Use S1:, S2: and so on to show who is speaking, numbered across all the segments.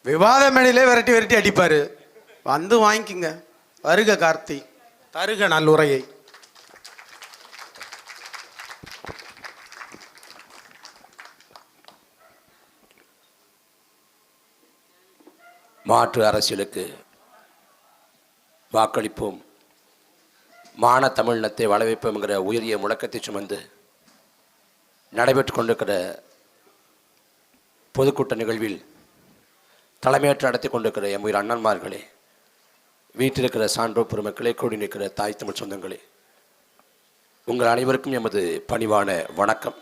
S1: விவாத மேடையிலே விரட்டி விரட்டி அடிப்பாரு. வந்து வாங்கிக்குங்க. வருக கார்த்தி, தருக நல்லுரையை.
S2: மாற்று அரசியலுக்கு வாக்களிப்போம், மான தமிழினத்தை வளவைப்போம் என்கிற உயரிய முழக்கத்தை சுமந்து நடைபெற்று கொண்டிருக்கிற பொதுக்கூட்ட நிகழ்வில் தலைமையேற்று நடத்தி கொண்டிருக்கிற எம் உயிர் அண்ணன்மார்களே, வீட்டிலிருக்கிற சான்றோர் பெருமக்களே, கூடி நிற்கிற தாய் தமிழ் சொந்தங்களே, உங்கள் அனைவருக்கும் எமது பணிவான வணக்கம்.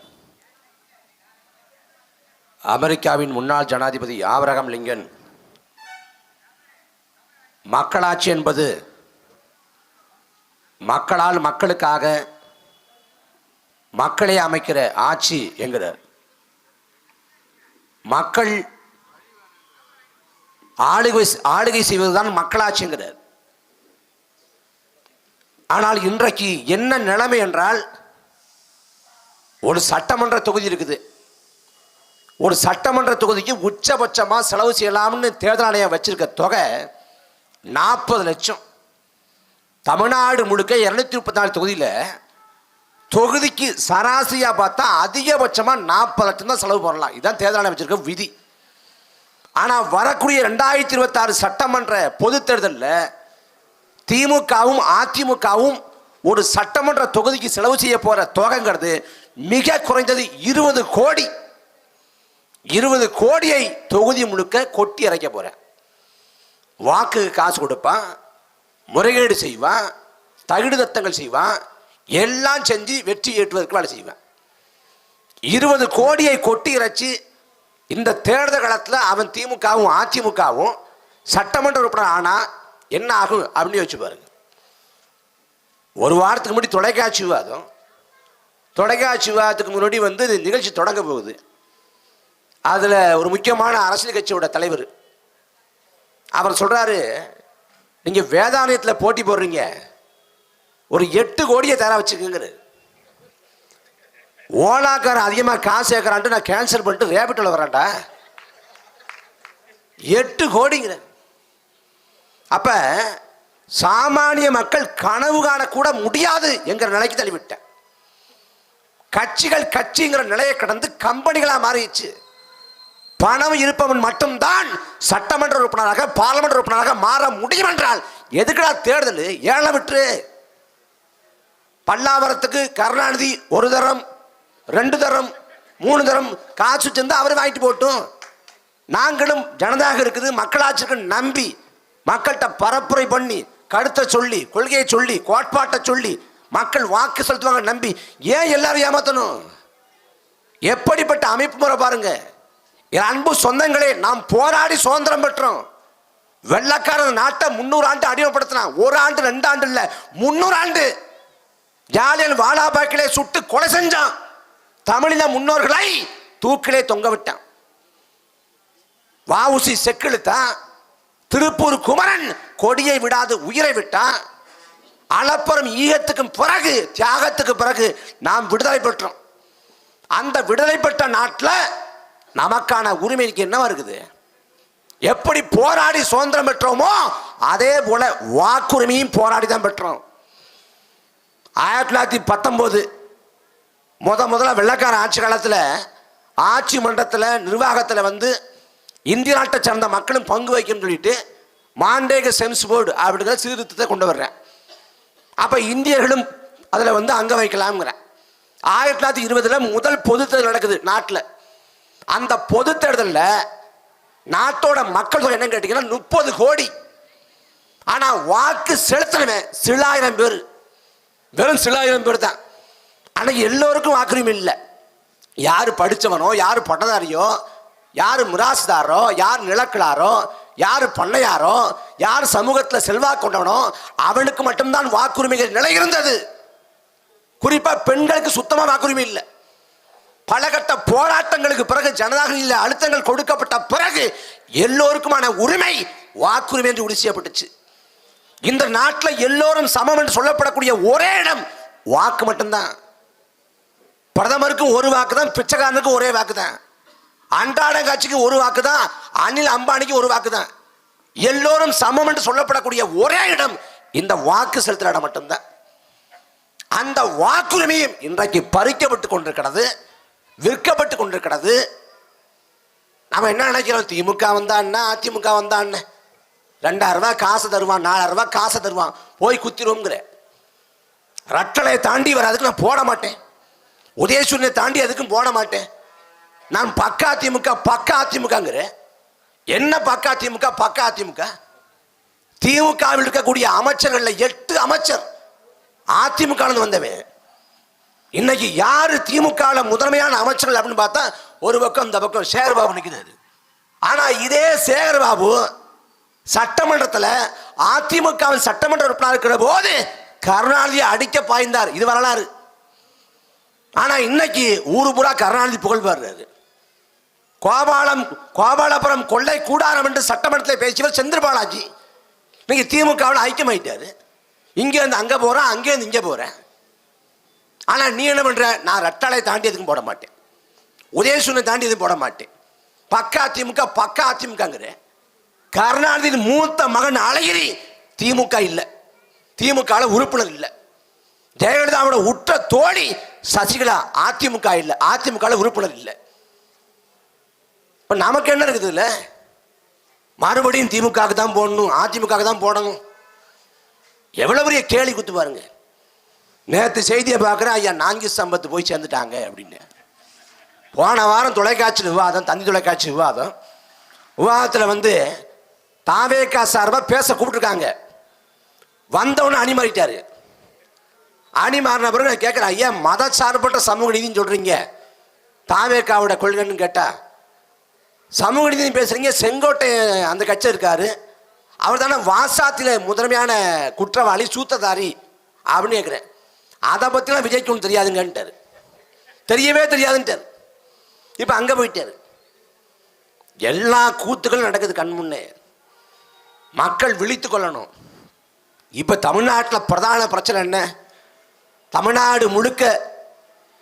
S2: அமெரிக்காவின் முன்னாள் ஜனாதிபதி ஆபிரகாம் லிங்கன், மக்களாட்சி என்பது மக்களால் மக்களுக்காக மக்களே அமைக்கிற ஆட்சி என்கிறார். மக்கள் ஆளுகை செய்வதுதான் மக்களாட்சிங்கிறார். ஆனால் இன்றைக்கு என்ன நிலைமை என்றால், ஒரு சட்டமன்ற தொகுதி இருக்குது. ஒரு சட்டமன்ற தொகுதிக்கு உச்சபட்சமா செலவு செய்யலாம்னு தேர்தல் ஆணையம் வச்சிருக்க தொகை 40 லட்சம். தமிழ்நாடு முழுக்க 234 தொகுதியில் தொகுதிக்கு சராசரியாக பார்த்தா அதிகபட்சமாக 40 லட்சம் தான் செலவு பண்ணலாம். இதுதான் தேர்தல் ஆணையம் வச்சிருக்க விதி. ஆனால் வரக்கூடிய 2026 சட்டமன்ற பொது தேர்தலில் திமுகவும் அதிமுகவும் ஒரு சட்டமன்ற தொகுதிக்கு செலவு செய்ய போகிற தொகைங்கிறது மிக குறைந்தது 20 கோடி. 20 கோடியை தொகுதி முழுக்க கொட்டி இறைக்க போகிறேன். வாக்கு காசு கொடுப்பான், முறைகேடு செய்வான், தகுடு தத்தங்கள் செய்வான், எல்லாம் செஞ்சு வெற்றி ஏற்றுவதற்கு வேலை செய்வான். 20 கோடியை கொட்டி இறைச்சி இந்த தேர்தல் காலத்தில் அவன் திமுகவும் அதிமுகவும் சட்டமன்ற உறுப்பினர் ஆனால் என்ன ஆகும் அப்படின்னு யோசிச்சு பாருங்க. ஒரு வாரத்துக்கு முன்னாடி தொலைக்காட்சி விவாதத்துக்கு முன்னாடி நிகழ்ச்சி தொடங்க போகுது. அதில் ஒரு முக்கியமான அரசியல் கட்சியோட தலைவர் அவர் சொல்றாரு, நீங்க வேதாலயத்தில் போட்டி போடுறீங்க, ஒரு 8 கோடியை தர வச்சுக்கோங்க. ஓலாக்கார அதிகமாக காசு சேர்க்கிறான்ட்டு நான் கேன்சல் பண்ணிட்டு ரேபிட்டில் வரேன்டா. 8 கோடிங்கிற. அப்ப சாமானிய மக்கள் கனவு காணக்கூட முடியாது என்கிற நிலைக்கு தள்ளிவிட்டேன். கட்சிங்கிற நிலையை கடந்து கம்பெனிகளா மாறிடுச்சு. பணம் இருப்பவன் மட்டும்தான் சட்டமன்ற உறுப்பினராக பார்லமெண்ட் உறுப்பினராக மாற முடியும் என்றால் எதுக்குடா தேர்தல்? ஏழை விட்டு பல்லாவரத்துக்கு கருணாநிதி 1 தரம் 2 தரம் 3 தரம் காசு சேர்ந்து அவர் வாங்கிட்டு போட்டும். நாங்களும் ஜனதாக இருக்குது மக்களாட்சிக்கு நம்பி மக்கள்கிட்ட பரப்புரை பண்ணி கருத்தை சொல்லி கொள்கையை சொல்லி கோட்பாட்டை சொல்லி மக்கள் வாக்கு செலுத்துவாங்க நம்பி ஏன் எல்லாரும் ஏமாத்தணும்? எப்படிப்பட்ட அமைப்பு முறை பாருங்க. என் அன்பு சொந்தங்களே, நாம் போராடி சுதந்திரம் பெற்றோம். வெள்ளக்காரன் நாட்டை 300 ஆண்டு அடிமைப்படுத்தினான். 1 ஆண்டு 2 ஆண்டு இல்ல, 300 ஆண்டு. ஜாலியன் வாலாபாக்கிலே சுட்டு கொலை செஞ்சான். தமிழின முன்னோர்களை தூக்கிலே தொங்க விட்டான். வஉசி செக்கிழுத்தான். திருப்பூர் குமரன் கொடியை விடாது உயிரை விட்டான். அளப்பரும் ஈகத்துக்கும் பிறகு தியாகத்துக்கு பிறகு நாம் விடுதலை பெற்றோம். அந்த விடுதலை பெற்ற நாட்டில் நமக்கான உரிமைக்கு என்ன இருக்குது? எப்படி போராடி சுதந்திரம் பெற்றோமோ அதே போல வாக்குரிமையும் போராடி தான் பெற்றோம். 1919 முதல்ல வெள்ளக்கார ஆட்சி காலத்தில் ஆட்சி மன்றத்தில் நிர்வாகத்தில் இந்திய நாட்டை சேர்ந்த மக்களும் பங்கு வைக்கணும்னு சொல்லிட்டு மாண்டேக செம்ஸ் போர்டு அப்படிங்கிற சீர்திருத்தத்தை கொண்டு வர்றேன். அப்போ இந்தியர்களும் அதில் அங்க வைக்கலாம்ங்கிறேன். 1920 முதல் பொது தேர்தல் நடக்குது நாட்டில். அந்த பொது தேர்தலில் நாட்டோட மக்கள் தொகை என்னன்னு கேட்டீங்கன்னா 30 கோடி. ஆனா வாக்கு செலுத்தினவன் சில ஆயிரம் பேர், வெறும் சில ஆயிரம் பேர் தான். ஆனா எல்லோருக்கும் வாக்குரிமை இல்லை. யாரு படிச்சவனோ, யாரு பட்டதாரியோ, யாரு மிராசுதாரோ, யார் நிலக்கிழாரோ, யாரு பண்ணையாரோ, யார் சமூகத்தில் செல்வாக்கு கொண்டவனோ அவனுக்கு மட்டும்தான் வாக்குரிமைகள் நிலை இருந்தது. குறிப்பா பெண்களுக்கு சுத்தமா வாக்குரிமை இல்லை. பலகட்ட போராட்டங்களுக்கு பிறகு ஜனநாயக அழுத்தங்கள் கொடுக்கப்பட்ட பிறகு எல்லோருக்குமான உரிமை வாக்குரிமை என்று உறுதி செய்யப்பட்டுச்சு. இந்த நாட்டில் எல்லோரும் சமம் என்று சொல்லப்படக்கூடிய ஒரே இடம் வாக்கு மட்டும்தான். பிரதமருக்கும் 1 வாக்கு தான், பிச்சைக்காரனுக்கும் ஒரே வாக்கு தான், அன்றாட கட்சிக்கு 1 வாக்கு தான், அனில் அம்பானிக்கு ஒரு வாக்கு தான். எல்லோரும் சமம் என்று சொல்லப்படக்கூடிய ஒரே இடம் இந்த வாக்கு செலுத்துற இடம் மட்டும்தான். அந்த வாக்குரிமையும் இன்றைக்கு பறிக்கப்பட்டு கொண்டிருக்கிறது, விற்கப்பட்டு கொண்டிருக்கிறது. நம்ம என்ன நினைக்கிறோம், திமுக வந்தா என்ன, அதிமுக வந்தா என்ன, 2000 ரூபாய் காசு தருவான், 4000 ரூபாய் காசு தருவான், போய் குத்திருவோங்கிற. ரட்டளை தாண்டி வர அதுக்கு நான் போட மாட்டேன், உதயசூரியனை தாண்டி அதுக்கும் போட மாட்டேன். நான் பக்கா திமுக பக்கா அதிமுகங்கிற. என்ன பக்கா திமுக பக்கா அதிமுக? திமுகவில் இருக்கக்கூடிய அமைச்சர்கள் 8 அமைச்சர் அதிமுக வந்தவன். இன்னைக்கு யாரு திமுக முதன்மையான அமைச்சர்கள் அப்படின்னு பார்த்தா ஒரு பக்கம் இந்த பக்கம் சேகர்பாபு நிற்கிறாரு. ஆனா இதே சேகர்பாபு சட்டமன்றத்தில் அதிமுகவின் சட்டமன்ற உறுப்பினர் இருக்கிற போது கருணாநிதியை அடிக்க பாய்ந்தார். இது வரலாறு. ஆனா இன்னைக்கு ஊரு பூரா கருணாநிதி புகழ் பாடுறாரு. கோபாலபுரம் கொள்ளை கூடாரம் என்று சட்டமன்றத்தில் பேசியவர் செந்தில் பாலாஜி இன்னைக்கு திமுகவில் ஐக்கியமாயிட்டாரு. இங்கே இருந்து அங்கே போகிறேன், அங்கே இருந்து இங்கே போகிறேன். ஆனால் நீ என்ன பண்ணுற, நான் ரட்டாளை தாண்டி எதுக்கும் போட மாட்டேன், உதயசூரியனை தாண்டி எதுவும் போட மாட்டேன், பக்கா திமுக பக்கா அதிமுகங்கிற. கருணாநிதியின் மூத்த மகன் அழகிரி திமுக இல்லை, திமுக உறுப்பினர் இல்லை. ஜெயலலிதாவோட உற்ற தோழி சசிகலா அதிமுக இல்லை, அதிமுக உறுப்பினர் இல்லை. இப்போ நமக்கு என்ன இருக்குது இல்லை, மறுபடியும் திமுக தான் போடணும், அதிமுக தான் போடணும். எவ்வளவு பெரிய கேலி குத்து பாருங்க. நேற்று செய்தியை பார்க்குறேன், ஐயா நான்கு சம்பத்து போய் சேர்ந்துட்டாங்க அப்படின்னு. போன வாரம் தொலைக்காட்சி விவாதம், தந்தி தொலைக்காட்சி விவாதத்தில் தாவேகா சார்பாக பேச கூப்பிட்டுருக்காங்க. வந்தவொன்னு அணி மாறிட்டாரு. அணி மாறின பிறகு நான் கேட்குறேன், ஐயா மத சார்பற்ற சமூக நீதினு சொல்கிறீங்க, தாவேகாவோட கொள்கைன்னு கேட்டால் சமூக நீதினு பேசுகிறீங்க. செங்கோட்டை அந்த கட்சி இருக்காரு, அவர் தானே வாசாத்தில் முதன்மையான குற்றவாளி சூத்ததாரி அப்படின்னு கேட்குறேன். அதை பற்றிலாம் விஜய்க்கு ஒன்று தெரியாதுங்கன்ட்டார், தெரியவே தெரியாதுன்ட்டார். இப்போ அங்கே போயிட்டார். எல்லா கூத்துக்களும் நடக்குது கண் முன்னே, மக்கள் விழித்து கொள்ளணும். இப்போ தமிழ்நாட்டில் பிரதான பிரச்சனை என்ன, தமிழ்நாடு முழுக்க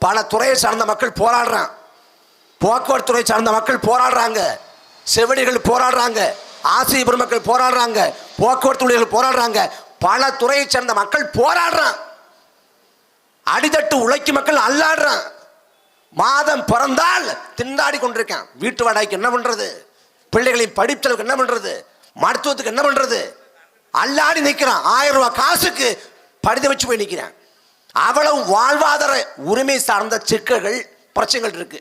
S2: பல துறையை சார்ந்த மக்கள் போராடுறான். போக்குவரத்து துறை சார்ந்த மக்கள் போராடுறாங்க, செவிலியர்கள் போராடுறாங்க, ஆசிரியர் பெருமக்கள் போராடுறாங்க, போக்குவரத்து ஊழியர்கள் போராடுறாங்க, பல துறையை சேர்ந்த மக்கள் போராடுறான். அடித்தட்டு உழைக்கும் மக்கள் அல்லாடுறான். மாதம் பிறந்தால் திண்டாடி கொண்டிருக்கான். வீட்டு வாடகைக்கு என்ன பண்றது, பிள்ளைகளின் படிப்புக்கு என்ன பண்றது, மருத்துவத்துக்கு என்ன பண்றது, அல்லாடி நிற்கிறான். 1000 ரூபாய் காசுக்கு படித வச்சு போய் நிற்கிறான். அவ்வளவு வாழ்வாதார உரிமை சார்ந்த சிக்கல்கள் பிரச்சனைகள் இருக்கு.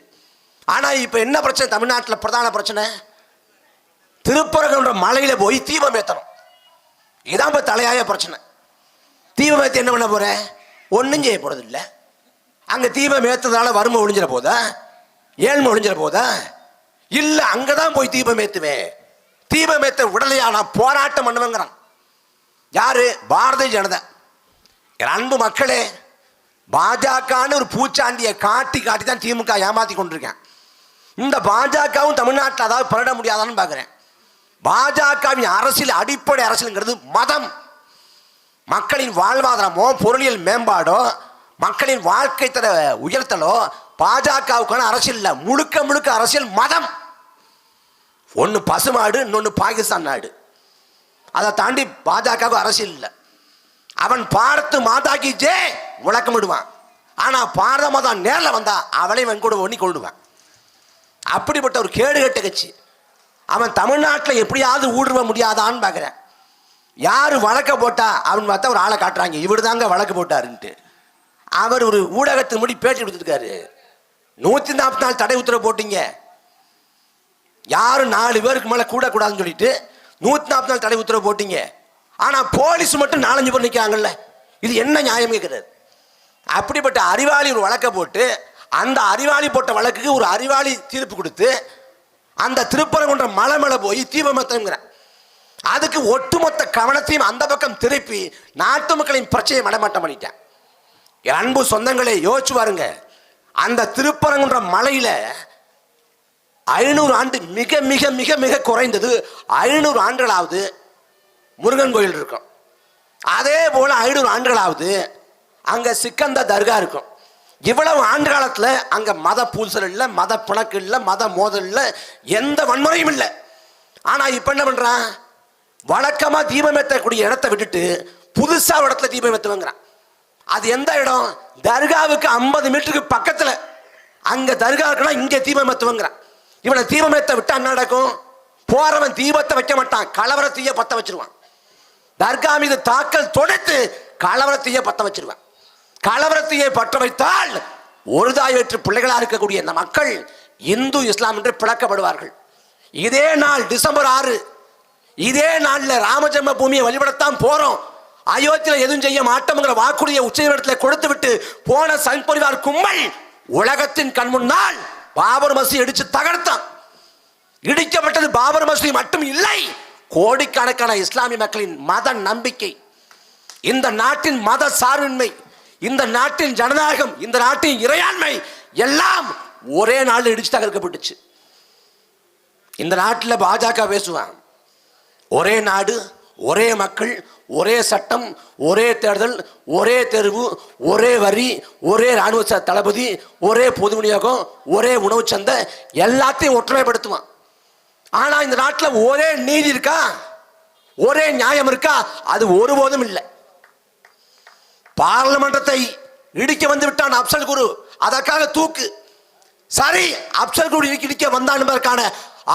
S2: ஆனா இப்ப என்ன பிரச்சனை, தமிழ்நாட்டில் பிரதான பிரச்சனை, திருப்பரங்குன்ற மலையில போய் தீபம் ஏற்றணும். இதான் இப்ப தலையாய பிரச்சனை. தீபம் ஏற்றி என்ன பண்ண போற, ஒன்றும் செய்ய போறது இல்லை. அங்க தீபம் ஏற்றதுனால வறுமை ஒழிஞ்சிட போதா, ஏழ்மை ஒழிஞ்சிட போதா, இல்ல அங்கதான் போய் தீபம் ஏற்றுவேன், தீபம் ஏற்ற உடலையா நான் போராட்டம் பண்ணுவேங்கிறான். யாரு, பாரதிய ஜனதா. அன்பு மக்களே, பாஜகன்னு ஒரு பூச்சாண்டியை காட்டி காட்டி தான் திமுக ஏமாத்தி கொண்டிருக்கேன். இந்த பாஜகவும் தமிழ்நாட்டில் அதாவது பரட முடியாதான்னு பார்க்குறேன். பாஜகவின் அரசியல், அடிப்படை அரசியல்ங்கிறது மதம். மக்களின் வாழ்வாதாரமோ பொருளியல் மேம்பாடோ மக்களின் வாழ்க்கை தர உயர்த்தலோ பாஜகவுக்கான அரசியல் இல்லை. முழுக்க முழுக்க அரசியல் மதம். ஒன்று பசுமாடு, இன்னொன்று பாகிஸ்தான் நாடு. அதை தாண்டி பாஜகவுக்கு அரசியல் இல்லை. அவன் பார்த்து மாதாக்கி ஜே விளக்கமிடுவான். ஆனால் பாரத மாதா நேரில் வந்தா அவளை வெண்கூட ஒண்ணி கொள்ளுவான். அப்படிப்பட்ட ஒரு கேடுகட்ட கட்சி. அவன் தமிழ்நாட்டில் எப்படியாவது ஊடுருவ முடியாதான்னு பார்க்குறேன். யார் வழக்க போட்டா அவன் பார்த்தா ஒரு ஆளை காட்டுறாங்க, இவர் தாங்க வழக்கு போட்டாருன்ட்டு. அவர் ஒரு ஊடகத்துக்கு முடி பேட்டி கொடுத்துருக்காரு. 144 தடை உத்தரவு போட்டீங்க, யாரும் 4 பேருக்கு மேலே கூடக்கூடாதுன்னு சொல்லிட்டு 144 தடை உத்தரவு போட்டீங்க. ஆனால் போலீஸ் மட்டும் 4-5 பேர் நிற்கிறாங்கல்ல, இது என்ன நியாயம் கேட்குறாரு. அப்படிப்பட்ட அறிவாளி ஒரு வழக்கை போட்டு அந்த அறிவாளி போட்ட வழக்குக்கு ஒரு அறிவாளி தீர்ப்பு கொடுத்து அந்த திருப்பரங்குன்ற மலை மேலே போய் தீபமத்தம்ங்கிறேன். அதுக்கு ஒட்டுமொத்த கவனத்தையும் அந்த பக்கம் திருப்பி நாட்டு மக்களின் பிரச்சனையை மடமாட்டம் பண்ணிட்டேன். என் அன்பு சொந்தங்களே, யோசிச்சு பாருங்க. அந்த திருப்பரங்குன்ற மலையில 500 ஆண்டு, மிக மிக மிக மிக குறைந்தது 500 ஆண்டுகளாவது முருகன் கோயில் இருக்கும். அதே போல 500 ஆண்டுகளாவது அங்க சிக்கந்த தர்கா இருக்கும். இவ்வளவு ஆண்டு காலத்துல அங்க மத பூசல் இல்லை, மத பிணக்கு இல்லை, மத மோதல் இல்லை, எந்த வன்முறையும் இல்லை. ஆனா இப்ப என்ன பண்றான், வழக்கமா தீபம் ஏற்றக்கூடிய இடத்தை விட்டுட்டு புதுசா ஒரு இடத்துல தீபம் ஏற்றுவாங்கிறான். அது எந்த இடம்? தர்காவுக்கு 50 மீட்டருக்கு பக்கத்துல. அங்க தர்கா இருக்குன்னா இங்க தீபம் ஏற்றுவாங்கிறான். இவனை தீபம் ஏற்ற விட்டா என்ன நடக்கும்? போறவன் தீபத்தை வைக்க மாட்டான், கலவரத்தையே பத்த வச்சிருவான். தர்கா மீது தாக்கல் தொடுத்து கலவரத்தையே பத்த வச்சிருவான். கலவரத்தையே பற்ற வைத்தால் ஒரு தாய் வயிற்று பிள்ளைகளா இருக்கக்கூடிய இந்த மக்கள் இந்து இஸ்லாம் என்று பிளக்கப்படுவார்கள். இதே நாள் டிசம்பர் 6, இதே நாள்ல ராமஜென்ம பூமியை வழிபடத்தான் போறோம், அயோத்தியில எதுவும் செய்ய மாட்டோம்ங்கிற வாக்குறுதியை உச்சநீதிமன்றத்தில் கொடுத்து விட்டு போன சங் பரிவார் கும்பல் உலகத்தின் கண் முன்னால் பாபர் மசூதி இடிச்சு தகர்த்தான். இடிக்கப்பட்டது பாபர் மசூதி மட்டும் இல்லை, கோடிக்கணக்கான இஸ்லாமிய மக்களின் மத நம்பிக்கை, இந்த நாட்டின் மத சார்பின்மை, இந்த நாட்டின் ஜனநாயகம், இந்த நாட்டின் இறையாண்மை எல்லாம் ஒரே நாள் இடிச்சு தகர்க்கப்பட்டுச்சு. இந்த நாட்டில் பாஜக பேசுவான், ஒரே நாடு, ஒரே மக்கள், ஒரே சட்டம், ஒரே தேர்தல், ஒரே தேர்வு, ஒரே வரி, ஒரே ராணுவ தளபதி, ஒரே பொது விநியோகம், ஒரே உணவு சந்தை, எல்லாத்தையும் ஒற்றுமைப்படுத்துவான். ஆனா இந்த நாட்டில் ஒரே நீதி இருக்கா, ஒரே நியாயம் இருக்கா? அது ஒருபோதும் இல்லை. பார்லிமெண்டத்தை இடிக்க வந்து விட்டான் அப்சல் குரு, அதற்காக தூக்கு. சரி, அப்சல் குரு இடிக்க வந்தான் என்பதற்கான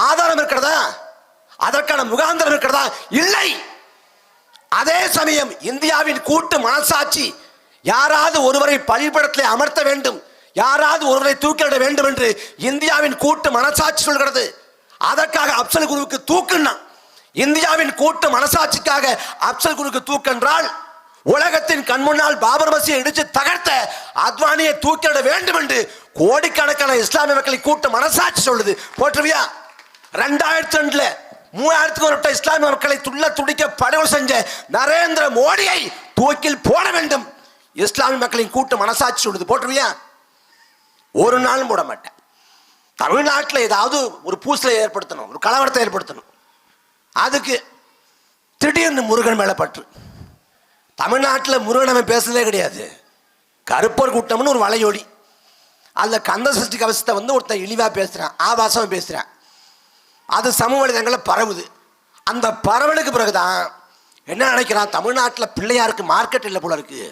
S2: ஆதாரம் இருக்கிறதா? அதற்கான முகாந்திரம் இருக்கிறதா? இல்லை. அதே சமயம் இந்தியாவின் கூட்டு மனசாட்சி யாராவது ஒருவரை பலிபடத்தில் அமர்த்த வேண்டும், யாராவது ஒருவரை தூக்கிலிட வேண்டும் என்று இந்தியாவின் கூட்டு மனசாட்சி சொல்கிறது. அதற்காக அப்சல் குருவுக்கு தூக்குன்னா, இந்தியாவின் கூட்டு மனசாட்சிக்காக அப்சல் குருவுக்கு தூக்கென்றால் உலகத்தின் கண் முன்னால் பாபர் மசூதியை இடிச்சு தகர்த்த அத்வானியை தூக்கிலிட வேண்டும் என்று கோடிக்கணக்கான இஸ்லாமிய மக்களை கூட்டு மனசாட்சி சொல்லுது. போற்றுவியா? 2002 3000 இஸ்லாமிய மக்களை துள்ள துடிக்க படுகொலை செஞ்ச நரேந்திர மோடியை தூக்கில் போட வேண்டும் இஸ்லாமிய மக்களின் கூட்டு மனசாட்சி சொல்லுது. போற்றுவியா? ஒரு நாளும் போட மாட்டேன். தமிழ்நாட்டில் ஏதாவது ஒரு பூசலை ஏற்படுத்தணும், ஒரு கலவரத்தை ஏற்படுத்தணும், அதுக்கு திடீர்னு முருகன் மேல பற்று. தமிழ்நாட்டில் முருகன் அவன் பேசுறதே கிடையாது. கருப்பர் கூட்டம்னு ஒரு வலையொலி, அந்த கந்த சஷ்டி கவசத்தை ஒருத்தன் இழிவா பேசுறான், ஆபாசமா பேசுறான், அது சமூக வலைதளங்களில் பரவுது. அந்த பரவலுக்கு பிறகுதான் என்ன நினைக்கிறான், தமிழ்நாட்டில் பிள்ளையாருக்கு மார்க்கெட் இல்லை போல இருக்கு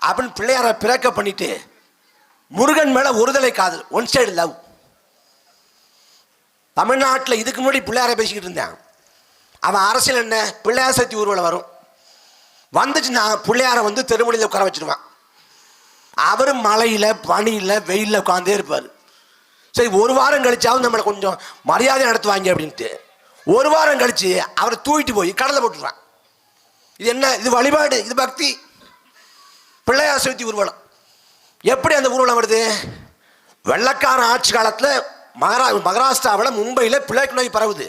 S2: அப்படின்னு பிள்ளையாரை பிரேக்கப் பண்ணிட்டு முருகன் மேல ஒருதலை காதல், ஒன் சைடு லவ். தமிழ்நாட்டில் இதுக்கு முன்னாடி பிள்ளையாரை பேசிக்கிட்டு இருந்தான். அவன் அரசியல் என்ன, பிள்ளையார் சக்தி ஊர்வலம் வரும், வந்துச்சுன்னா பிள்ளையாரை தெருமொழியில் உட்கார வச்சிருவான். அவரும் மழையில பனியில வெயிலில் உட்காந்தே இருப்பார். சரி, ஒரு வாரம் கழிச்சாவது நம்மளை கொஞ்சம் மரியாதை நடத்துவாங்க அப்படின்ட்டு ஒரு வாரம் கழிச்சு அவரை தூக்கிட்டு போய் கடலை போட்டுருவான். இது என்ன? இது வழிபாடு, இது பக்தி. பிள்ளையார் சதுர்த்தி ஊர்வலம் எப்படி அந்த ஊர்வலம் வருது? வெள்ளக்கார ஆட்சி காலத்தில் மகாராஷ்டிராவில் மும்பையில் பிளேக் நோய் பரவுது.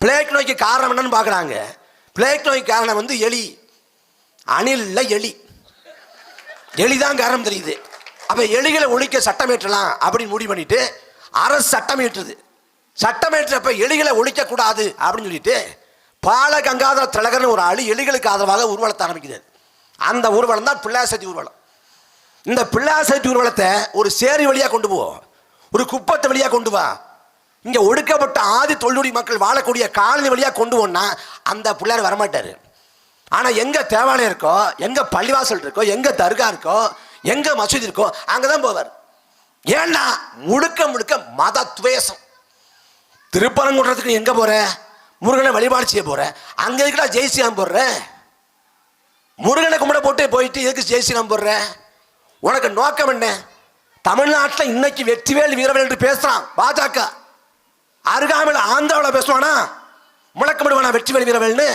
S2: பிளேக் நோய்க்கு காரணம் என்னன்னு பார்க்குறாங்க. பிளேக் நோய்க்கு காரணம் எலி, அணில் இல்லை எலி, எலிதான் காரணம் தெரியுது. அப்ப எலிகளை ஒழிக்க சட்டம் ஏற்றலாம் அப்படின்னு முடிவு பண்ணிட்டு அரசு சட்டம் ஏற்றுது. சட்டம் ஏற்றப்ப எலிகளை ஒழிக்க கூடாது அப்படின்னு சொல்லிட்டு பால கங்காதர திலகர்னு ஒரு ஆளு எலிகளுக்கு ஆதரவாக ஊர்வலத்தை ஆரம்பிக்கிறது. அந்த ஊர்வலம் தான் பிள்ளையார் சதுர்த்தி ஊர்வலம். இந்த பிள்ளையார் சதுர்த்தி ஊர்வலத்தை ஒரு சேரி வழியா கொண்டு போ, ஒரு குப்பத்தை வழியா கொண்டு வா, இங்க ஒடுக்கப்பட்ட ஆதி தொழில்நுடி மக்கள் வாழக்கூடிய காலனி வழியா கொண்டு போனா அந்த பிள்ளையார் வரமாட்டாரு. ஆனா எங்க தேவாலயம் இருக்கோ, எங்க பள்ளிவாசல் இருக்கோ, எங்க தர்கா இருக்கோ, எங்க மசூதி இருக்கோ அங்கதான் போவார். ஏன்னா முழுக்க முழுக்க மத துவேஷம். திருப்பரங்குன்றத்துக்கு எங்க போற? முருகனை வழிபாடு செய்ய போற, அங்க இருக்கா ஜெய் ஸ்ரீராம் போடுற? முருகனை கும்பிட போட்டு போயிட்டு எதுக்கு ஜெய் ஸ்ரீராம் போடுற? உனக்கு நோக்கம் என்ன? தமிழ்நாட்டில் இன்னைக்கு வெற்றிவேல் வீரவேல் என்று பேசுறான் பாஜக, அருகாமையில் ஆந்திராவில் பேசுவானா முழக்கமிடுவானா வெற்றிவேல் வீரவேல்னு?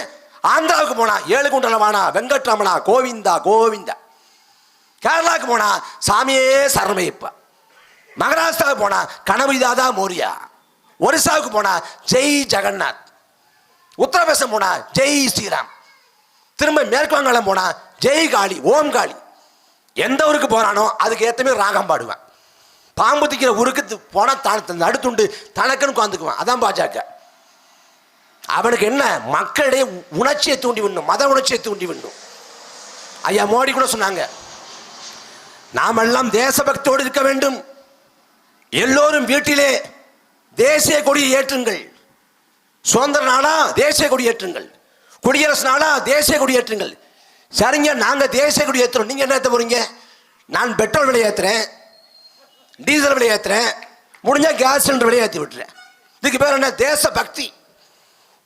S2: ஆந்திராவுக்கு போனா ஏழுகுண்டலவானா வெங்கட்ரமணா கோவிந்தா கோவிந்தா. கேரளாவுக்கு போனா சாமியே சரணமைப்பா. மகாராஷ்டிராவுக்கு போனா கணபதி தாதா மோரியா. ஒரிசாவுக்கு போனா ஜெய் ஜெகநாத். உத்தரப்பிரதேசம் போனா ஜெய் ஸ்ரீராம். திரும்ப மேற்கு வங்காளம் போனா ஜெய் காளி, ஓம் காளி. எந்த ஊருக்கு போறானோ அதுக்கு ஏத்தமே ராகம் பாடுவேன். பாம்பு திக்கிற ஊருக்கு போனா நடுத்துண்டு தனக்குன்னு உட்காந்துக்குவான். அதான் பாஜக. அவனுக்கு என்ன? மக்களிடையே உணர்ச்சியை தூண்டி விடணும், மத உணர்ச்சியை தூண்டி விடணும். ஐயா மோடி கூட சொன்னாங்க, நாம் எல்லாம் தேசபக்தியோடு இருக்க வேண்டும், எல்லோரும் வீட்டிலே தேசிய கொடியை ஏற்றுங்கள், சுதந்திர நாளா தேசிய கொடியேற்றுங்கள், குடியரசு நாளா தேசிய கொடியேற்றுங்கள். சரிங்க, நாங்க தேசிய கொடி ஏற்றுறோம், நீங்க என்ன ஏற்ற போறீங்க? நான் பெட்ரோல் விலை ஏற்றுறேன், டீசல் விலை ஏற்றுறேன், முடிஞ்சா கேஸ் சிலிண்டர் விலையை ஏற்றி விட்டுறேன். இதுக்கு பேர் என்ன? தேச பக்தி,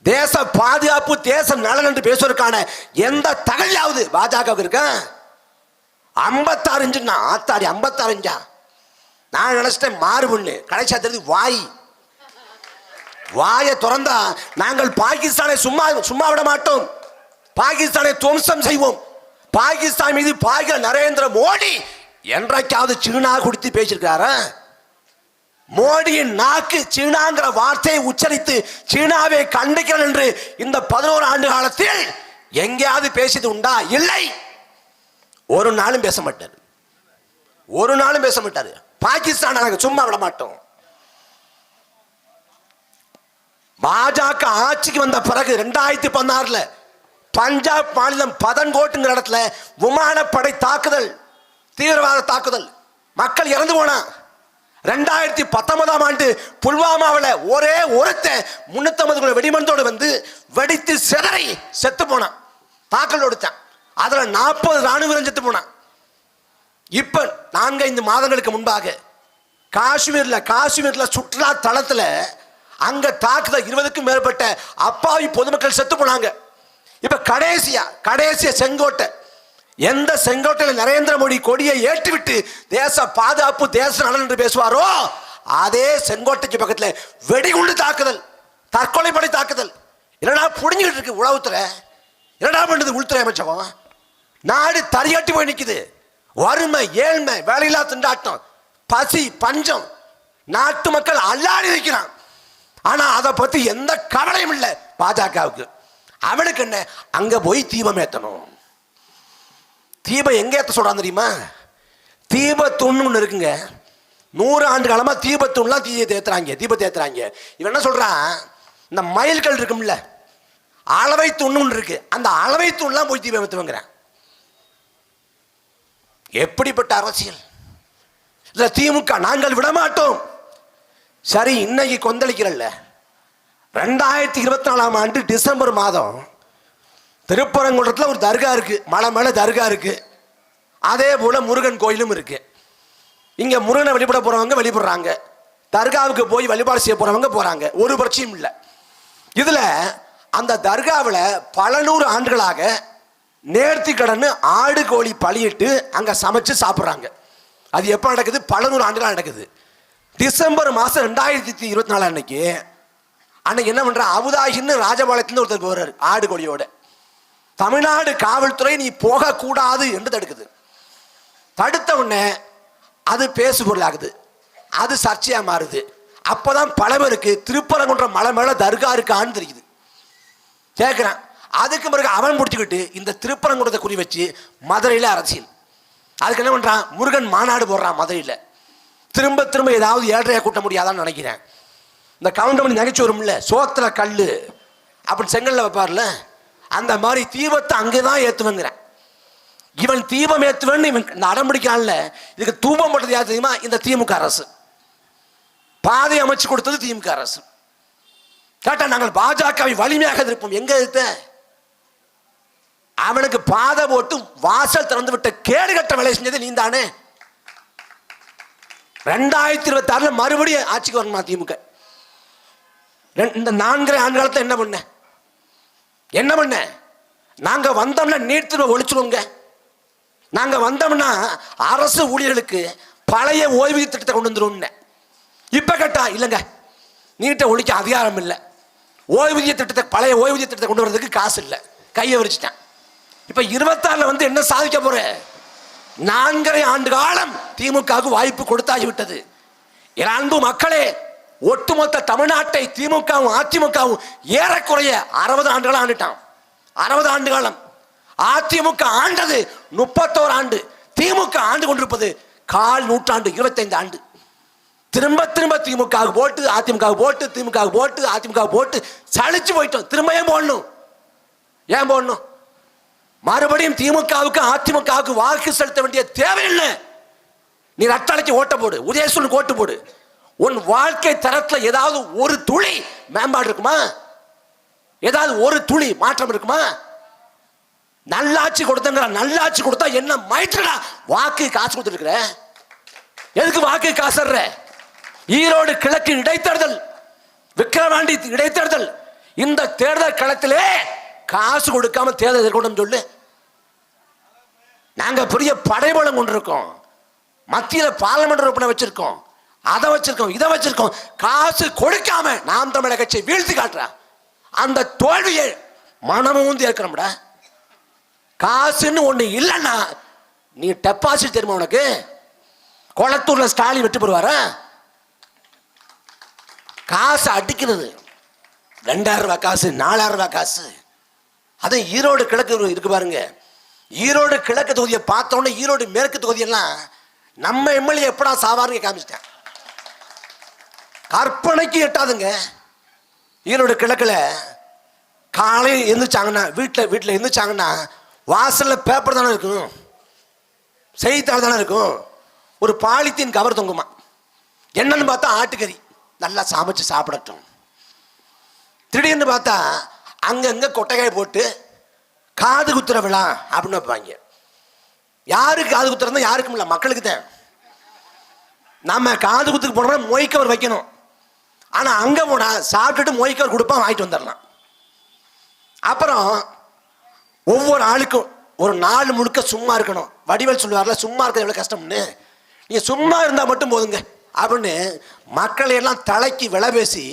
S2: தேச பாதுகாப்பு, தேச நலன் என்று பேசுவதற்கான எந்த தகவலாவது பாஜகவுக்கு இருக்க? 56 இன்ச்சுன்னா ஆத்தாடி 56 இன்ச்சா? நான் நினைச்சிட்டேன் மாறுபண்ணு, கடைசியா தெரியுது வாய். வாயை திறந்தா நாங்கள் பாகிஸ்தானை சும்மா விட மாட்டோம், பாகிஸ்தானை துவம்சம் செய்வோம். பாகிஸ்தான் மீது நரேந்திர மோடி என்றைக்காவது சீனா குறித்து பேசியிருக்காரா? மோடியின் நாக்கு சீனாங்கிற வார்த்தையை உச்சரித்து சீனாவை கண்டிக்கிறேன் என்று இந்த 11 ஆண்டு காலத்தில் எங்கேயாவது பேசியது உண்டா? இல்லை, ஒரு நாளும் பேச மாட்டாரு, ஒரு நாளும் பேச மாட்டாரு. பாகிஸ்தான் நாங்க சும்மா விட மாட்டோம். பாஜக ஆட்சிக்கு வந்த பிறகு 2016 பஞ்சாப் மாநிலம் பதன்கோட்டுங்கிற இடத்துல விமானப்படை தாக்குதல், தீவிரவாத தாக்குதல், மக்கள் இறந்து போனா. 2019 ஆண்டு புல்வாமாவில் ஒரே ஒருத்தன் 350 வெடிமருந்தோடு வந்து வெடித்து சிதறி செத்து போனான், தாக்கல் கொடுத்தான். அதுல 40 ராணுவ வீரர் செத்து போனான். இப்ப 4-5 மாதங்களுக்கு முன்பாக காஷ்மீர்ல சுற்றுலா தளத்துல அங்க தாக்குதல் 20க்கும் மேற்பட்ட அப்பாவி பொதுமக்கள் செத்து போனாங்க. இப்ப கடைசியா செங்கோட்டை, எந்த செங்கோட்டையில் நரேந்திர மோடி கொடியை ஏற்றிவிட்டு தேச பாதுகாப்பு, தேச நலன் என்று பேசுவாரோ அதே செங்கோட்டைக்கு பக்கத்தில் வெடிகுண்டு தாக்குதல், தற்கொலைப்படை தாக்குதல். என்னடா புடிஞ்சிட்டு இருக்கு உளவுத்துறை? என்னடா பண்ணுது உள்துறை அமைச்சகம்? நாடு தறியாட்டி போய் நிற்குது. வறுமை, ஏழ்மை, வேலையில்லா திண்டாட்டம், பசி, பஞ்சம், நாட்டு மக்கள் அல்லாடி இருக்கிறான். ஆனா அதை பத்தி எந்த கவலையும் இல்லை பாஜகவுக்கு. அவனுக்கு என்ன, அங்க போய் தீபம் ஏத்தணும். தீபம் எங்க ஏத்த சொல்றான் தெரியுமா? தீபத்தூண்னு இருக்குங்க, 100 ஆண்டு காலமா தீபத்தூண்லாம் தீபத்தை ஏத்துறாங்க. இவன் என்ன சொல்றான், இந்த மயில்கள் இருக்கும்ல, அளவை தூண்னு இருக்கு, அந்த அளவை தூண்லாம் போய் தீபம் ஏத்துவங்கிறான். எப்படிப்பட்ட அரசியல் இதுல? திமுக நாங்கள் விடமாட்டோம். சரி, இன்னைக்கு கொந்தளிக்கிறல்ல, 2024 ஆண்டு டிசம்பர் மாதம் திருப்பரங்குன்றத்தில் ஒரு தர்கா இருக்கு, மலை மேல தர்கா இருக்கு. அதே போல முருகன் கோயிலும் இருக்கு. இங்க முருகனை வழிபட போறவங்க வழிபடுறாங்க, தர்காவுக்கு போய் வழிபாடு செய்ய போறவங்க போறாங்க, ஒரு பிரச்சனையும் இல்லை. இதுல அந்த தர்காவில் பல 100 ஆண்டுகளாக நேர்த்தி கடன் ஆடு கோழி பலியிட்டு அங்க சமைச்சு சாப்பிட்றாங்க. அது எப்ப நடக்குது? பல 100 ஆண்டுகள் நடக்குது. டிசம்பர் மாசம் 2024 அன்னைக்கு என்ன பண்ற, அபுதாஹின்னு ராஜபாளையத்துல ஒருத்தர் போறாரு ஆடு கோழியோட. தமிழ்நாடு காவல்துறை நீ போக கூடாது என்று தடுக்குது. தடுத்த உடனே அது பேசு பொருளாகுது, அது சர்ச்சையா மாறுது. அப்பதான் பல பேருக்கு திருப்பரங்குன்ற மலை மேல தர்கா இருக்கான்னு தெரியுது. கேட்கிறான். அதுக்கு பிறகு அவன் முடிச்சுக்கிட்டு இந்த திருப்பரங்குன்றத்தை குறி வச்சு மதுரையில அரசியல். அதுக்கு என்ன பண்றான், முருகன் மாநாடு போடுறான் மதுரையில. திரும்ப திரும்ப ஏதாவது ஏழையா கூட்ட முடியாதான்னு நினைக்கிறேன். இந்த கவுண்டமணி நகைச்சு வரும்ல, சோத்துல கல்லு அப்படி செங்கல்ல வைப்பார்ல, அந்த மாதிரி தீபத்தை அங்கேதான் ஏத்துவங்கிறேன். இவன் தீபம் ஏத்துவன்னு இவன் இந்த அடம்பிடிக்கான்ல. இதுக்கு தூபம் போட்டது யார் தெரியுமா? இந்த திமுக அரசு. பாதை அமைச்சு கொடுத்தது திமுக அரசு. கேட்டா நாங்கள் பாஜகவை வலிமையாக இருப்போம். எங்க இருத்த? அவனுக்கு பாதை போட்டு வாசல் திறந்து விட்ட கேடுகட்ட வேலை செஞ்சது நீ தானே. 2026 மறுபடியும் ஆட்சிக்கு வரணுமா திமுக? இந்த 4 ஆண்டு காலத்துல என்ன பண்ண? நாங்க வந்தோம்னா நீட் தேர்வை ஒழிச்சிருவோங்க. நாங்க வந்தோம்னா அரசு ஊழியர்களுக்கு பழைய ஓய்வூதிய திட்டத்தை கொண்டு வந்துடும். இப்ப கேட்டா இல்லைங்க, நீட்டை ஒழிக்க அதிகாரம் இல்லை, ஓய்வூதிய திட்டத்தை பழைய ஓய்வூதிய திட்டத்தை கொண்டு வரதுக்கு காசு இல்லை, கையை விரிச்சிட்டான். இப்ப 26 என்ன சாதிக்க போற? 4.5 ஆண்டு காலம் திமுகவுக்கு வாய்ப்பு கொடுத்தாகிவிட்டது. என் அன்பு மக்களே, ஒட்டுமொத்த தமிழ்நாட்டை திமுகவும் அதிமுகவும் ஏறக்குறைய 60 ஆண்டுகள் ஆண்டுட்டான். 60 ஆண்டு காலம். அதிமுக ஆண்டது 31 ஆண்டு, திமுக ஆண்டு கொண்டிருப்பது 1/4 நூற்றாண்டு, 25 ஆண்டு. திரும்ப திரும்ப திமுக போட்டு அதிமுக போட்டு திமுக போட்டு அதிமுக போட்டு சளிச்சு போயிட்டோம். திரும்ப ஏன் போடணும்? மறுபடியும் திமுகவுக்கு அதிமுகவுக்கு வாக்கு செலுத்த வேண்டிய தேவையில்லை. நீ ரத்தாளைக்கு ஓட்ட போடு, உதயசூனுக்கு ஓட்டு போடு. உன் வாழ்க்கை தரத்துல ஏதாவது ஒரு துளி மேம்பாடு இருக்குமா? ஏதாவது ஒரு துளி மாற்றம் இருக்குமா? நல்லாட்சி கொடுத்தங்கிற, நல்லாட்சி கொடுத்தா என்ன மயிற்றுடா? வாக்கு காசு கொடுத்துருக்குற, எதுக்கு வாக்கு காசுற? ஈரோடு கிழக்கு இடைத்தேர்தல், விக்கிரவாண்டி இடைத்தேர்தல், இந்த தேர்தல் களத்திலே காசு கொடுக்காம தேர்தல் எதிர்கொண்டு சொல்லு. நாங்க பெரிய படைபலம் கொண்டிருக்கோம், மத்தியில பார்லிமெண்ட் உறுப்பினர் வச்சிருக்கோம், அதை வச்சிருக்கோம், இதை வச்சிருக்கோம். காசு கொடுக்காம நாம் தமிழர் கட்சியை வீழ்த்தி காட்டுற அந்த தோல்வியை மனமும் ஏற்கனம்டா. காசுன்னு ஒண்ணு இல்லைன்னா நீ டெபாசிட் தெரியுமா உனக்கு? கொளத்தூர்ல ஸ்டாலின் வெற்றி பெறுவாரா? காசு அடிக்கிறது 2000 ரூபாய் காசு, 4000 ரூபாய் காசு. அதே ஈரோடு கிழக்கு இருக்கு பாருங்க. ஈரோடு கிழக்கு தொகுதியை பார்த்தோன்னே ஈரோடு மேற்கு தொகுதியெல்லாம் நம்ம எம்எல்ஏ எப்படா சாவாருங்க காமிச்சிட்டேன். கற்பனைக்கு எட்டாதுங்க. ஈரோடு கிழக்குல காலையில் எழுந்திரிச்சாங்கன்னா, வீட்டில் எழுந்திரிச்சாங்கன்னா வாசல்ல பேப்பர் தானே இருக்கும், செய்தித்தாள் தானே இருக்கும், ஒரு பாலித்தீன் கவர் தொங்குமா. என்னன்னு பார்த்தா ஆட்டுக்கறி நல்லா சமைச்சு சாப்பிடட்டும். திடீர்னு பார்த்தா அங்கங்க கொட்டைக்காய் போட்டு காது குத்துற விழா அப்படின்னு வைப்பாங்க. யாருக்கு காது குத்துறதா? யாருக்கும் இல்லை, மக்களுக்கு தான். நம்ம காது குத்துக்கு போனோம்னா மொய்க்கவர் வைக்கணும். ஆனா அங்க போனா சாப்பிட்டுட்டு மொய்க்கவர் கொடுப்பான், வாங்கிட்டு வந்துடலாம். அப்புறம் ஒவ்வொரு ஆளுக்கும் ஒரு நாள் முழுக்க சும்மா இருக்கணும். வடிவேல் சொல்லுவார்ல, சும்மா இருக்கிறது எவ்வளவு கஷ்டம்னு. நீங்க சும்மா இருந்தா மட்டும் போதுங்க அப்படின்னு மக்களை எல்லாம் தலைக்கு விலை பேசி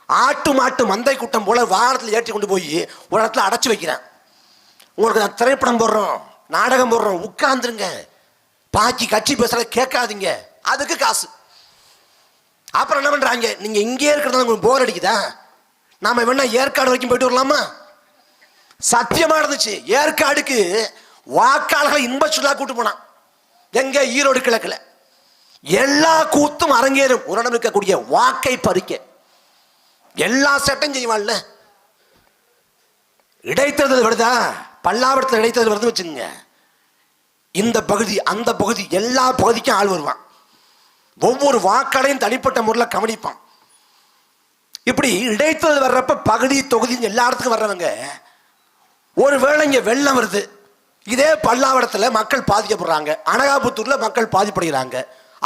S2: ஆட்டு மாட்டு மந்தை கூட்டம் போல வாகனத்தில் ஏற்றி கொண்டு போய் ஒரு இடத்துல அடைச்சி வைக்கிறேன். உங்களுக்கு நான் திரைப்படம் போடுறோம், நாடகம் போடுறோம், உட்கார்ந்துருங்க, பாக்கி கட்சி பேசுறத கேட்காதீங்க, அதுக்கு காசு. அப்புறம் என்ன பண்றாங்க? நீங்க இங்கே இருக்கிறதா உங்களுக்கு போர் அடிக்குதா? நாம வேணா ஏற்காடு வரைக்கும் போயிட்டு வரலாமா? சத்தியமா இருந்துச்சு. ஏற்காடுக்கு வாக்காளர்களை இன்ப சுற்றுலா கூட்டு போனான். எங்க? ஈரோடு கிழக்குல. எல்லா கூத்தும் அரங்கேறும். ஒரு இடம் இருக்கக்கூடிய வாக்கை பறிக்க எல்லா சட்டம் செய்வான்ல. இடைத்தேர்தல் வருதா? பல்லாவரத்தில் இடைத்தேர்தல் வருது வச்சுங்க. இந்த பகுதி அந்த பகுதி எல்லா பகுதிக்கும் ஆள் வருவான். ஒவ்வொரு வாக்காளையும் தனிப்பட்ட முறையில் கவனிப்பான். இப்படி இடைத்தேர்தல் வர்றப்ப பகுதி தொகுதி எல்லா இடத்துக்கும் வர்றவங்க, ஒருவேளை இங்க வெள்ளம் வருது, இதே பல்லாவரத்தில் மக்கள் பாதிக்கப்படுறாங்க, அனகாபுத்தூர்ல மக்கள் பாதிப்படுகிறாங்க,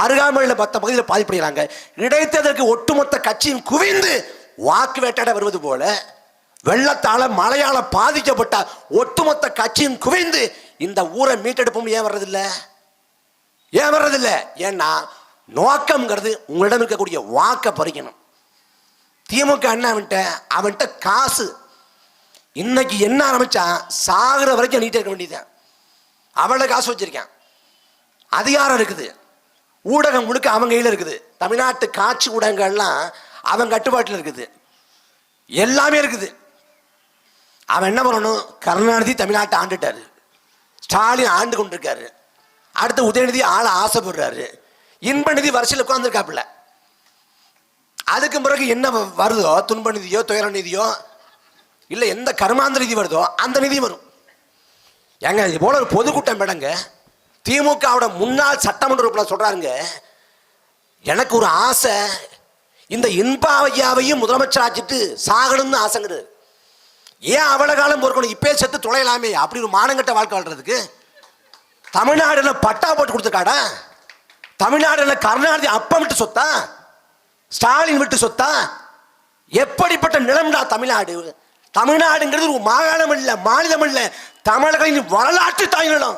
S2: அருகாமையில் 10 பகுதியில் பாதிப்படுகிறாங்க. இடைத்தேர்தலுக்கு ஒட்டுமொத்த கட்சியும் குவிந்து வாக்கு வேட்டாட வருவது போல வெள்ளத்தால மழையால பாதிக்கப்பட்ட ஒட்டுமொத்த கட்சியும் குவிந்து இந்த ஊரை மீட்டெடுப்பும் ஏன் வர்றதில்லை? ஏன் வர்றதில்லை? ஏன்னா நோக்கம்ங்கிறது உங்களிடம் இருக்கக்கூடிய வாக்கை பறிக்கணும். திமுக என்ன அவன்கிட்ட காசு. இன்னைக்கு என்ன ஆரம்பிச்சா சாகுற வரைக்கும் நீட்டே இருக்க வேண்டியதுதான். அவளை காசு வச்சிருக்கான், அதிகாரம் இருக்குது, ஊடகம் முழுக்க அவன் கையில் இருக்குது. தமிழ்நாட்டு காட்சி ஊடகங்கள்லாம் அவன் கட்டுப்பாட்டில் இருக்குது, எல்லாமே இருக்குது. அவன் என்ன பண்ணணும்? கருணாநிதி தமிழ்நாட்டை ஆண்டுட்டாரு, ஸ்டாலின் ஆண்டு கொண்டிருக்காரு, அடுத்து உதயநிதி ஆள ஆசைப்படுறாரு, இன்ப நிதி வரிசையில் உட்கார்ந்துருக்காப்புல. அதுக்கு பிறகு என்ன வருதோ, துன்ப நிதியோ துயர நிதியோ இல்லை எந்த கர்மாந்திர நிதி வருதோ அந்த நிதி வரும். ஏங்க இது போல ஒரு பொதுக்கூட்டம் மேடங்க. திமுகவோட முன்னாள் சட்டமன்ற உறுப்பினர் சொல்றாருங்க, எனக்கு ஒரு ஆசை, இந்த இன்பாவையாவையும் முதலமைச்சர் ஆச்சிட்டு சாகணும்னு ஆசைங்கிறது. ஏன் அவ்வளவு காலம் பொறுக்கணும்? இப்பே செத்து தொலைலாமே. அப்படி ஒரு மானங்கட்ட வாழ்க்கை வாழ்றதுக்கு தமிழ்நாடுல பட்டா போட்டு கொடுத்துருக்காடா? தமிழ்நாடுல கருணாநிதி அப்பம் விட்டு சொத்தா, ஸ்டாலின் விட்டு சொத்தா? எப்படிப்பட்ட நிலம்டா தமிழ்நாடு? தமிழ்நாடுங்கிறது ஒரு மாகாணம் இல்ல, மாநிலம் இல்ல, தமிழர்களின் வரலாற்று தாய் நிலம்.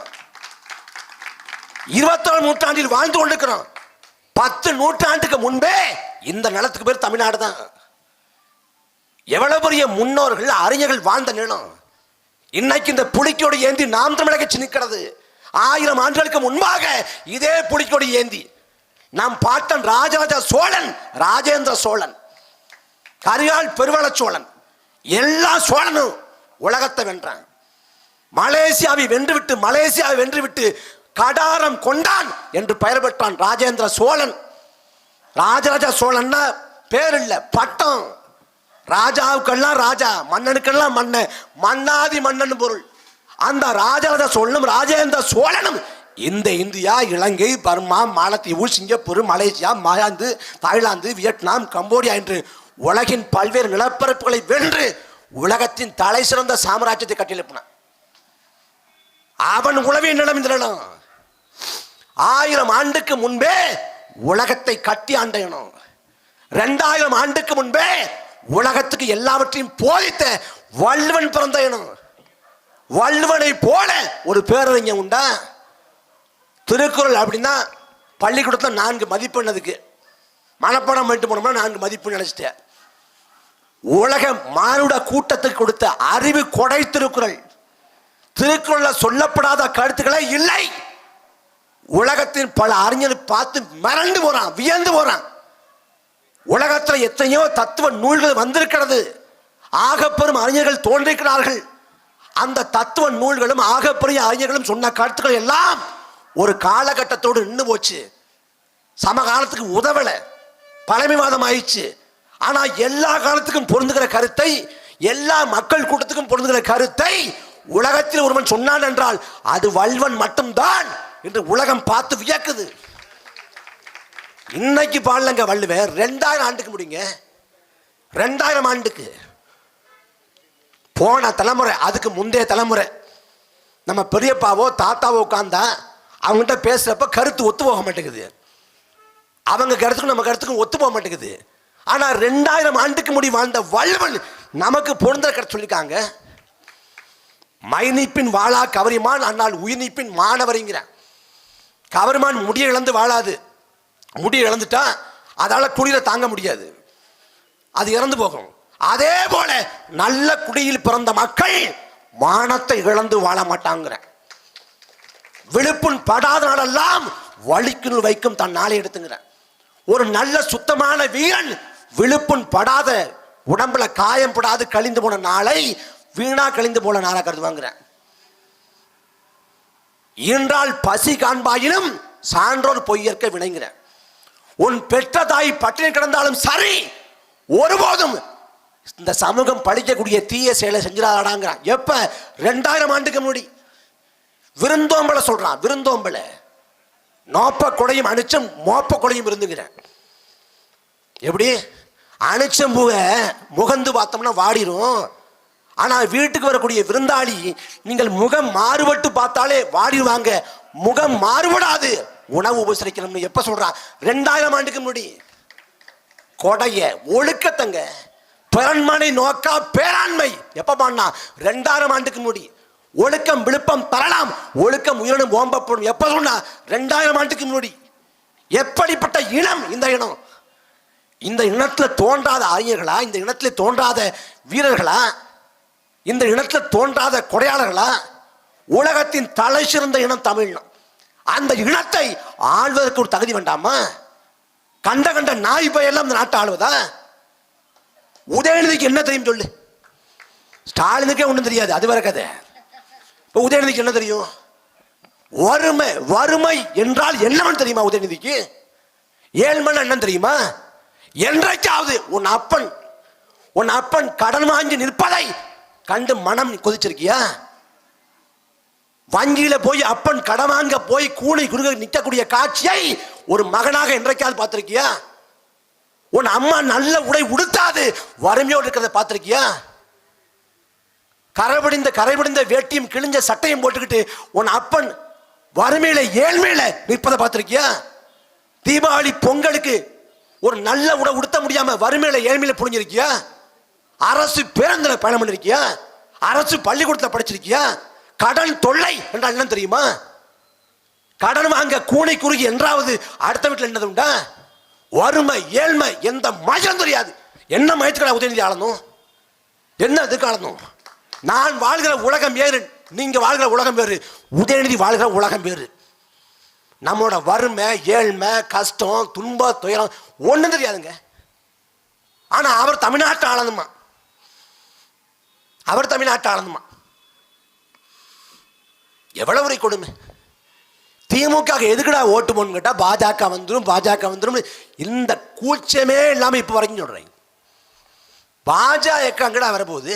S2: 21ஆம் நூற்றாண்டில் வாழ்ந்து கொண்டிருக்கிறோம். 10 நூற்றாண்டுக்கு முன்பே இந்த நிலத்துக்கு பேர் தமிழ்நாடு தான். எவ்வளவு பெரிய முன்னோர்கள் அறிஞர்கள் வாழ்ந்த நிலம். இன்னைக்கு இந்த புலிக்கோடு ஏந்தி நாம் தமிழக நிற்கிறது. 1000 ஆண்டுகளுக்கு முன்பாக இதே புலிக்கோடு ஏந்தி நாம் பாட்டன் ராஜராஜ சோழன், ராஜேந்திர சோழன், கரிகால் பெருவள சோழன், எல்லா சோழனும் உலகத்தை வென்றான். மலேசியாவை வென்றுவிட்டு கடாரம் கொண்டான் என்று பெயர் பெற்றான் ராஜேந்திர சோழன். ராஜராஜ சோழன் பேர் இல்ல, பட்டம். ராஜாவுக்கெல்லாம் ராஜா, மன்னனுக்கெல்லாம் மன்னன், மன்னாதி மன்னன் பொருள். அந்த ராஜராஜ சோழனும் ராஜேந்திர சோழனும் இந்த இந்தியா, இலங்கை, பர்மா, மாலத்தீவு, Singapore, Malaysia, Thailand, Vietnam, Cambodia என்று உலகின் பல்வேறு நிலப்பரப்புகளை வென்று உலகத்தின் தலை சிறந்த சாம்ராஜ்யத்தை கட்டியெழுப்பினான். அவன் உளவிய நிலம் இந்த நிலம். 1000 ஆண்டுக்கு முன்பே உலகத்தை கட்டி ஆண்ட இனம். 2000 ஆண்டுக்கு முன்பே உலகத்துக்கு எல்லாவற்றையும் போதித்த வள்ளுவன் பிறந்த இனம். வள்ளுவனை போல ஒரு பேரறிஞர் உண்டா? திருக்குறள் அப்படின்னா பள்ளிக்கூடத்தில் 4 மதிப்பெண்ணதுக்கு மனப்பாடம் பண்ணிட்டு போனோம்னா 4 மதிப்பு நினைச்சிட்டேன். உலக மானுட கூட்டத்துக்கு கொடுத்த அறிவு கொடை திருக்குறள். திருக்குறள்ல சொல்லப்படாத கருத்துக்களே இல்லை. உலகத்தின் பல அறிஞர் பார்த்து மறந்து போறான், வியந்து போறான். உலகத்தில் எத்தனையோ தத்துவ நூல்கள் வந்திருக்கிறது. ஆகப்பெரும் அறிஞர்கள் தோன்றிருக்கிறார்கள். அந்த தத்துவ நூல்களும் ஆகப்பெரிய அறிஞர்களும் சொன்ன கருத்துக்கள் எல்லாம் ஒரு காலகட்டத்தோடு நின்று போச்சு. சமகாலத்துக்கு உதவல, பழமைவாதம் ஆயிடுச்சு. ஆனா எல்லா காலத்துக்கும் பொருந்துகிற கருத்தை, எல்லா மக்கள் கூட்டத்துக்கும் பொருந்துகிற கருத்தை உலகத்தில் ஒருவன் சொன்னான் என்றால் அது வள்ளுவன் மட்டும்தான் என்று உலகம் பார்த்து வியக்குது. இன்னைக்கு பாடலங்க வள்ளுவர் 2000 ஆண்டுக்கு முடியுங்க. 2000 ஆண்டுக்கு போன தலைமுறை, அதுக்கு முந்தைய தலைமுறை நம்ம பெரியப்பாவோ தாத்தாவோ உட்கார்ந்தா அவங்ககிட்ட பேசுறப்ப கருத்து ஒத்து போக மாட்டேங்குது. அவங்க கருத்துக்கும் நம்ம கருத்துக்கும் ஒத்து போக மாட்டேங்குது. ஆனா 2000 ஆண்டுக்கு முடி வாழ்ந்த வள்ளுவன் நமக்கு பொருந்த கருத்து சொல்லியிருக்காங்க. மைநீப்பின் வாழா கவரிமான் அன்னால் உயிர்நீப்பின் மாணவரிங்கிற. கவரிமான் முடியை இழந்து வாழாது. முடியை இழந்துட்டா அதால குளிரை தாங்க முடியாது, அது இறந்து போகும். அதே போல நல்ல குடியில் பிறந்த மக்கள் மானத்தை இழந்து வாழ மாட்டாங்கிற. விழுப்புண் படாத நாளெல்லாம் வலிக்குள் வைக்கும் தன் நாளை எடுத்துங்கிற. ஒரு நல்ல சுத்தமான வீரன் விழுப்புண் படாத, உடம்புல காயம் படாது கழிந்து போன நாளை வீணா கழிந்து போல நாளா கருதுவாங்கிற. ஈன்றால் பசி காண்பாயினும் சான்றோர் பொய்யற்க வினைங்கிற. உன் பெற்ற தாய் பட்டினி கிடந்தாலும் சரி, ஒருபோதும் இந்த சமூகம் படிக்கக்கூடிய தீய செயலை செஞ்சிடாடாங்க. எப்ப? 2000 ஆண்டுக்கு முன்னாடி. விருந்தோம்பல சொல்றான். விருந்தோம்பல நோப்ப கொடையும் அணிச்சம் மோப்ப கொடையும் இருந்துங்கிற. எப்படி? அணிச்சம் பூவ முகந்து பார்த்தோம்னா வாடிரும். ஆனா வீட்டுக்கு வரக்கூடிய விருந்தாளி நீங்கள் முகம் மாறுபட்டு பார்த்தாலே வாடிடுவாங்க. முகம் மாறுபடாது உணவு உபசரிக்கணும்னு எப்ப சொல்றான்? 2000 ஆண்டுக்கு முன்னாடி. கொடைய ஒழுக்கத்தங்க பிறன்மனை நோக்கா பேராண்மை எப்ப பண்ணா? 2000 ஆண்டுக்கு முன்னாடி. ஒழுக்கம் விழுப்பம் தரலாம், ஒழுக்கம் உயிரினும் ஓம்பப்படும் எப்ப சொன்னா? 2000 ஆண்டுக்கு முன்னாடி. எப்படிப்பட்ட இனம் இந்த இனம்? இந்த இனத்துல தோன்றாத அறிஞர்களா? இந்த இனத்துல தோன்றாத வீரர்களா? இந்த இனத்துல தோன்றாத கொடையாளர்களா? உலகத்தின் தலை சிறந்த இனம் தமிழ் இனம். அந்த இனத்தை ஆள்வதற்கு ஒரு தகுதி வேண்டாமா? கண்ட கண்ட நாய் பயெல்லாம் இந்த நாட்டை ஆளுவதா? உதயநிதிக்கு என்ன தெரியும் சொல்லு? ஸ்டாலினுக்கே ஒன்றும் தெரியாது, அது வேற கதை. இப்போ உதயநிதிக்கு என்ன தெரியும்? வறுமை. வறுமை என்றால் என்னவென்று தெரியுமா உதயநிதிக்கு? ஏழ்மைன்னா என்ன தெரியுமா? என்றைக்காவது உன் அப்பன் கடன் வாங்கி நிற்பதை கண்டு மனம் கொதிச்சிருக்கியா? வங்கியில போய் அப்பன் கடன் வாங்க போய் கூணை குறுக நிற்கக்கூடிய காட்சியை ஒரு மகனாக என்றைக்காவது பார்த்திருக்கியா? உன் அம்மா நல்ல உடை உடுத்தாது வறுமையோடு இருக்கிறத பார்த்திருக்கியா? கரைபடிந்த வேட்டியும் கிழிஞ்ச சட்டையும் போட்டுக்கிட்டு உன் அப்பன் வறுமையில ஏழ்மையில நிற்பதை பார்த்திருக்கியா? தீபாவளி பொங்கலுக்கு ஒரு நல்ல உடை உடுத்த முடியாம வறுமையில ஏழ்மையில புரிஞ்சிருக்கியா? அரசு பேருந்துல பயணம் பண்ணிருக்கியா? அரசு பள்ளிக்கூடத்தில் படிச்சிருக்கியா? கடன் தொல்லை என்றால் என்ன தெரியுமா? கடன் வாங்க கூனை குறுகி என்றாவது அடுத்த வீட்டில் என்னது உண்டா? வறுமை ஏழ்மை எந்த மயம் தெரியாது. என்ன மயத்துக்களை உதயநிதி ஆளணும்? என்ன இதுக்கு ஆளணும்? நான் வாழ்கிற உலகம் வேறு, நீங்க வாழ்கிற உலகம் வேறு, உதயநிதி வாழ்கிற உலகம் வேறு. நம்மளோட வறுமை ஏழ்மை கஷ்டம் துன்பம் துயரம் ஒன்றும் தெரியாதுங்க. ஆனா அவர் தமிழ்நாட்டை ஆளணுமா? அவர் தமிழ்நாட்டை ஆளணுமா? எவ்வளவு ஒரு கொடுமை. திமுக எதுக்குடா ஓட்டு போன்னு கேட்டா பாஜக வந்துடும். இந்த கூச்சமே இல்லாம இப்ப வரைக்கும் சொல்றேன். பாஜக அங்கடா வரப்போகுது.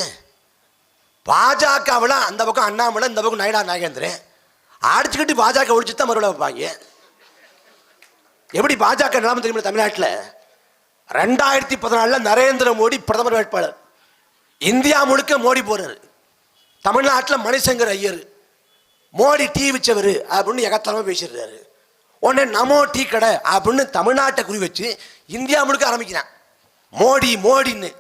S2: பாஜகவில் அந்த பக்கம் அண்ணாமலை, இந்த பக்கம் நயினா நாகேந்திரன் அடிச்சுக்கிட்டு பாஜக ஒழிச்சு தான் மறுபடியும் வைப்பாங்க. எப்படி பாஜக நிலைமை தெரியுமா? தமிழ்நாட்டில் 2014 நரேந்திர மோடி பிரதமர் வேட்பாளர். இந்தியா முழுக்க மோடி போறாரு. தமிழ்நாட்டில் மணிசங்கர் ஐயர் மோடி டீ வச்சவர் அப்படின்னு எகத்தலமா பேசிடுறாரு. உடனே நமோ டீ கடை அப்படின்னு தமிழ்நாட்டை குறி வச்சு இந்தியா முழுக்க ஆரம்பிக்கிறான் மோடி மோடின்னு.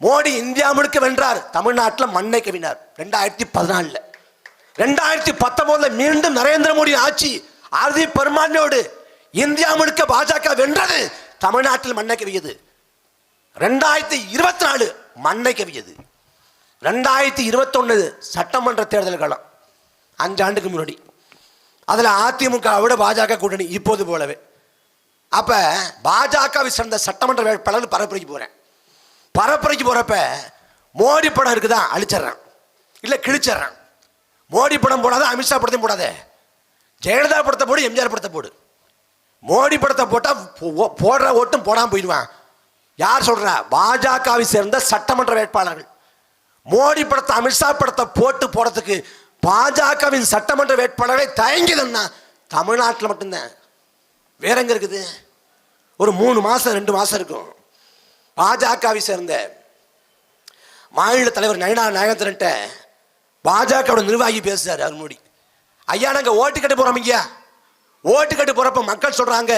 S2: மோடி இந்தியா முழுக்க வென்றார், தமிழ்நாட்டில் மண்ணை கவினார் 2014. 2019 மீண்டும் நரேந்திர மோடி ஆட்சி அறுதி பெரும்பான்மையோடு இந்தியா முழுக்க பாஜக வென்றது, தமிழ்நாட்டில் மண்ணை கவியது. 2024 மண்ணை கவியது. 2021 சட்டமன்ற தேர்தல் காலம் 5 ஆண்டுக்கு முன்னாடி. அதில் அதிமுக விட பாஜக கூட்டணி இப்போது போலவே. அப்ப பாஜகவை சேர்ந்த சட்டமன்ற வேட்பாளர் பரப்புரைக்கு போறேன். பரப்புரைக்கு போறப்ப மோடி படம் இருக்குதா அழிச்சிடறான், இல்ல கிழிச்சிடறான். மோடி படம் போடாத, அமித்ஷா படத்தையும் போடாத, ஜெயலலிதா படத்தை போடு, எம்ஜிஆர் படத்தை போடு. மோடி படத்தை போட்டா போடுற ஓட்டும் போடாம போயிடுவான். யார் சொல்றா? பாஜகவை சேர்ந்த சட்டமன்ற வேட்பாளர்கள். மோடி படத்தை அமித்ஷா படத்தை போட்டு போறதுக்கு பாஜகவின் சட்டமன்ற வேட்பாளரை தயங்கிதுன்னா தமிழ்நாட்டில் மட்டும்தான். வேற எங்க இருக்குது? ஒரு 3 மாசம் 2 மாசம் இருக்கும். பாஜகவை சேர்ந்த மாநில தலைவர் நயனா நாகேந்திரன்ட்ட பாஜகவோட நிர்வாகி பேசுறாரு அருண்மொழி. ஐயா நாங்க ஓட்டு கட்டு போறோம், ஐயா ஓட்டு கட்டு போறப்ப மக்கள் சொல்றாங்க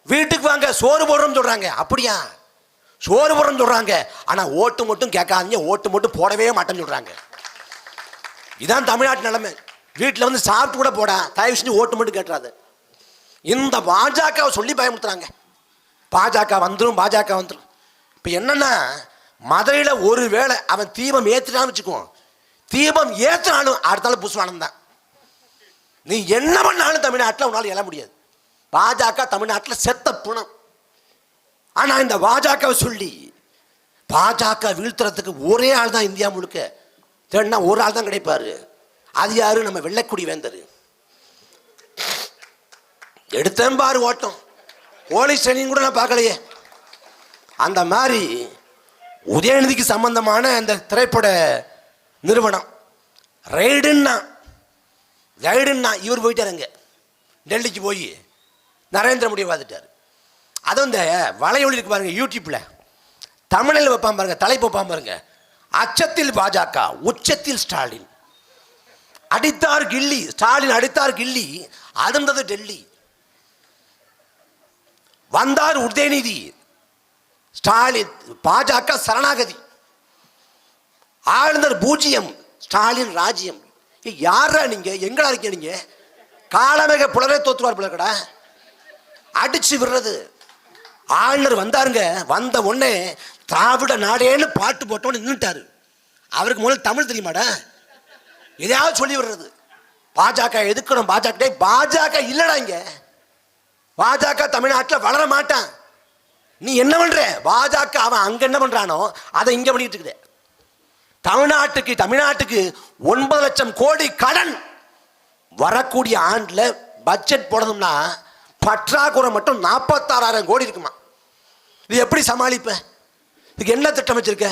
S2: வீட்டுக்கு வாங்க சோறு போடுறோம் சொல்றாங்க. அப்படியா? சோறு போடுறோம் சொல்றாங்க, ஆனா ஓட்டு மட்டும் கேட்காதீங்க, ஓட்டு மட்டும் போடவே மாட்டேன்னு சொல்றாங்க. இதான் தமிழ்நாட்டு நிலைமை. வீட்டில் வந்து சாப்பிட்டு கூட போடா, தயவு செஞ்சு ஓட்டு மட்டும் கேட்டுறாது. இந்த பாஜகவை சொல்லி பயமுறுத்துறாங்க. பாஜக வந்துடும், பாஜக வந்துடும். இப்போ என்னன்னா மதுரையில் ஒரு வேளை அவன் தீபம் ஏற்றினான்னு வச்சுக்குவோம், தீபம் ஏற்றினாலும் அடுத்தாலும் புஷ்வானம் தான். நீ என்ன பண்ணாலும் தமிழ்நாட்டில் உன்னால எழ முடியாது. பாஜக தமிழ்நாட்டில் செத்த புணம். ஆனா இந்த பாஜகவை சொல்லி பாஜக வீழ்த்துறதுக்கு ஒரே ஆள் தான் இந்தியா முழுக்க தேடினா ஒரு ஆள் தான் கிடைப்பாரு. அது யாரு? நம்ம வெள்ளைக்குடி வேந்தர். எடுத்தேன் பாரு ஓட்டம், போலீஸ் ட்ரைனிங் கூட நான் பார்க்கலையே. அந்த மாதிரி உதயநிதிக்கு சம்பந்தமான அந்த திரைப்பட நிறுவனம் ரைடுன்னா இவர் போயிட்டாருங்க டெல்லிக்கு போய் நரேந்திர மோடியை பார்த்துட்டாரு. அதுவும் இந்த வலையொலி இருக்கு பாருங்க, யூடியூப்ல தமிழில் வைப்பான் பாருங்க, தலைப்பு வைப்பான் பாருங்க, அச்சத்தில் பாஜக உச்சத்தில் ஸ்டாலின். அடித்தார் கில்லி, ஸ்டாலின் அடித்தார் கில்லி, அதிர்ந்தது டெல்லி. வந்தார் உதயநிதி, ஸ்டாலின் பாஜக சரணாகதி. ஆளுநர் பூஜ்ஜியம், ஸ்டாலின் ராஜ்யம். யாரா நீங்க? எங்கடா இருக்கீங்க நீங்க? காலமேக புலரே தோத்துவார் பிள்ளைக்கடா அடிச்சு விடுறது. ஆளுநர் வந்தாருங்க, வந்த உடனே திராவிட நாடேன்னு பாட்டு போட்டோன்னு நின்றுட்டாரு. அவருக்கு முதல்ல தமிழ் தெரியுமாடா? எதையாவது சொல்லி விடுறது. பாஜக எதுக்கணும், பாஜக இல்லடா இங்க. பாஜக தமிழ்நாட்டில் வளர மாட்டான். நீ என்ன பண்ற? பாஜக அவன் அங்க என்ன பண்றானோ அதை இங்க பண்ணிட்டு இருக்க. தமிழ்நாட்டுக்கு 9 லட்சம் கோடி கடன் வரக்கூடிய ஆண்டுல பட்ஜெட் போடணும்னா பற்றாக்குறை மட்டும் 46,000 கோடி இருக்குமா. இது எப்படி சமாளிப்ப? இதுக்கு என்ன திட்டம் வச்சிருக்க?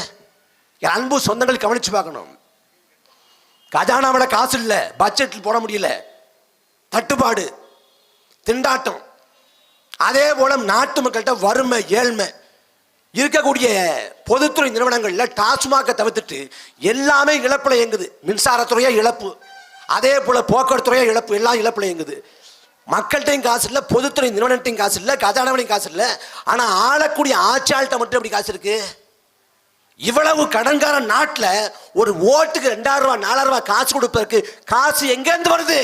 S2: அன்பு சொந்தங்கள் கவனிச்சு பார்க்கணும். கஜானாவோட காசு இல்லை, பட்ஜெட்டில் போட முடியல, தட்டுப்பாடு, திண்டாட்டம். அதே போல நாட்டு மக்கள்கிட்ட வறுமை, ஏழ்மை. இருக்கக்கூடிய பொதுத்துறை நிறுவனங்கள்ல டாஸ்மாக தவிர்த்துட்டு எல்லாமே இழப்புல இயங்குது. மின்சாரத்துறையா இழப்பு, அதே போல போக்குவரத்துறையா இழப்பு, எல்லாம் இழப்புல இயங்குது. மக்கள்கிட்டையும் காசு இல்லை, பொதுத்துறை நிறுவனத்தையும் காசு இல்லை, கஜானாவிலையும் காசு இல்லை. ஆனா ஆளக்கூடிய ஆட்சியாள்கிட்ட மட்டும் எப்படி காசு இருக்கு? இவ்வளவு கடன்கார நாட்டில் ஒரு ஓட்டுக்கு 2,000 ரூபாய் 4,000 ரூபாய் காசு கொடுப்பதற்கு காசு எங்கேருந்து வருது?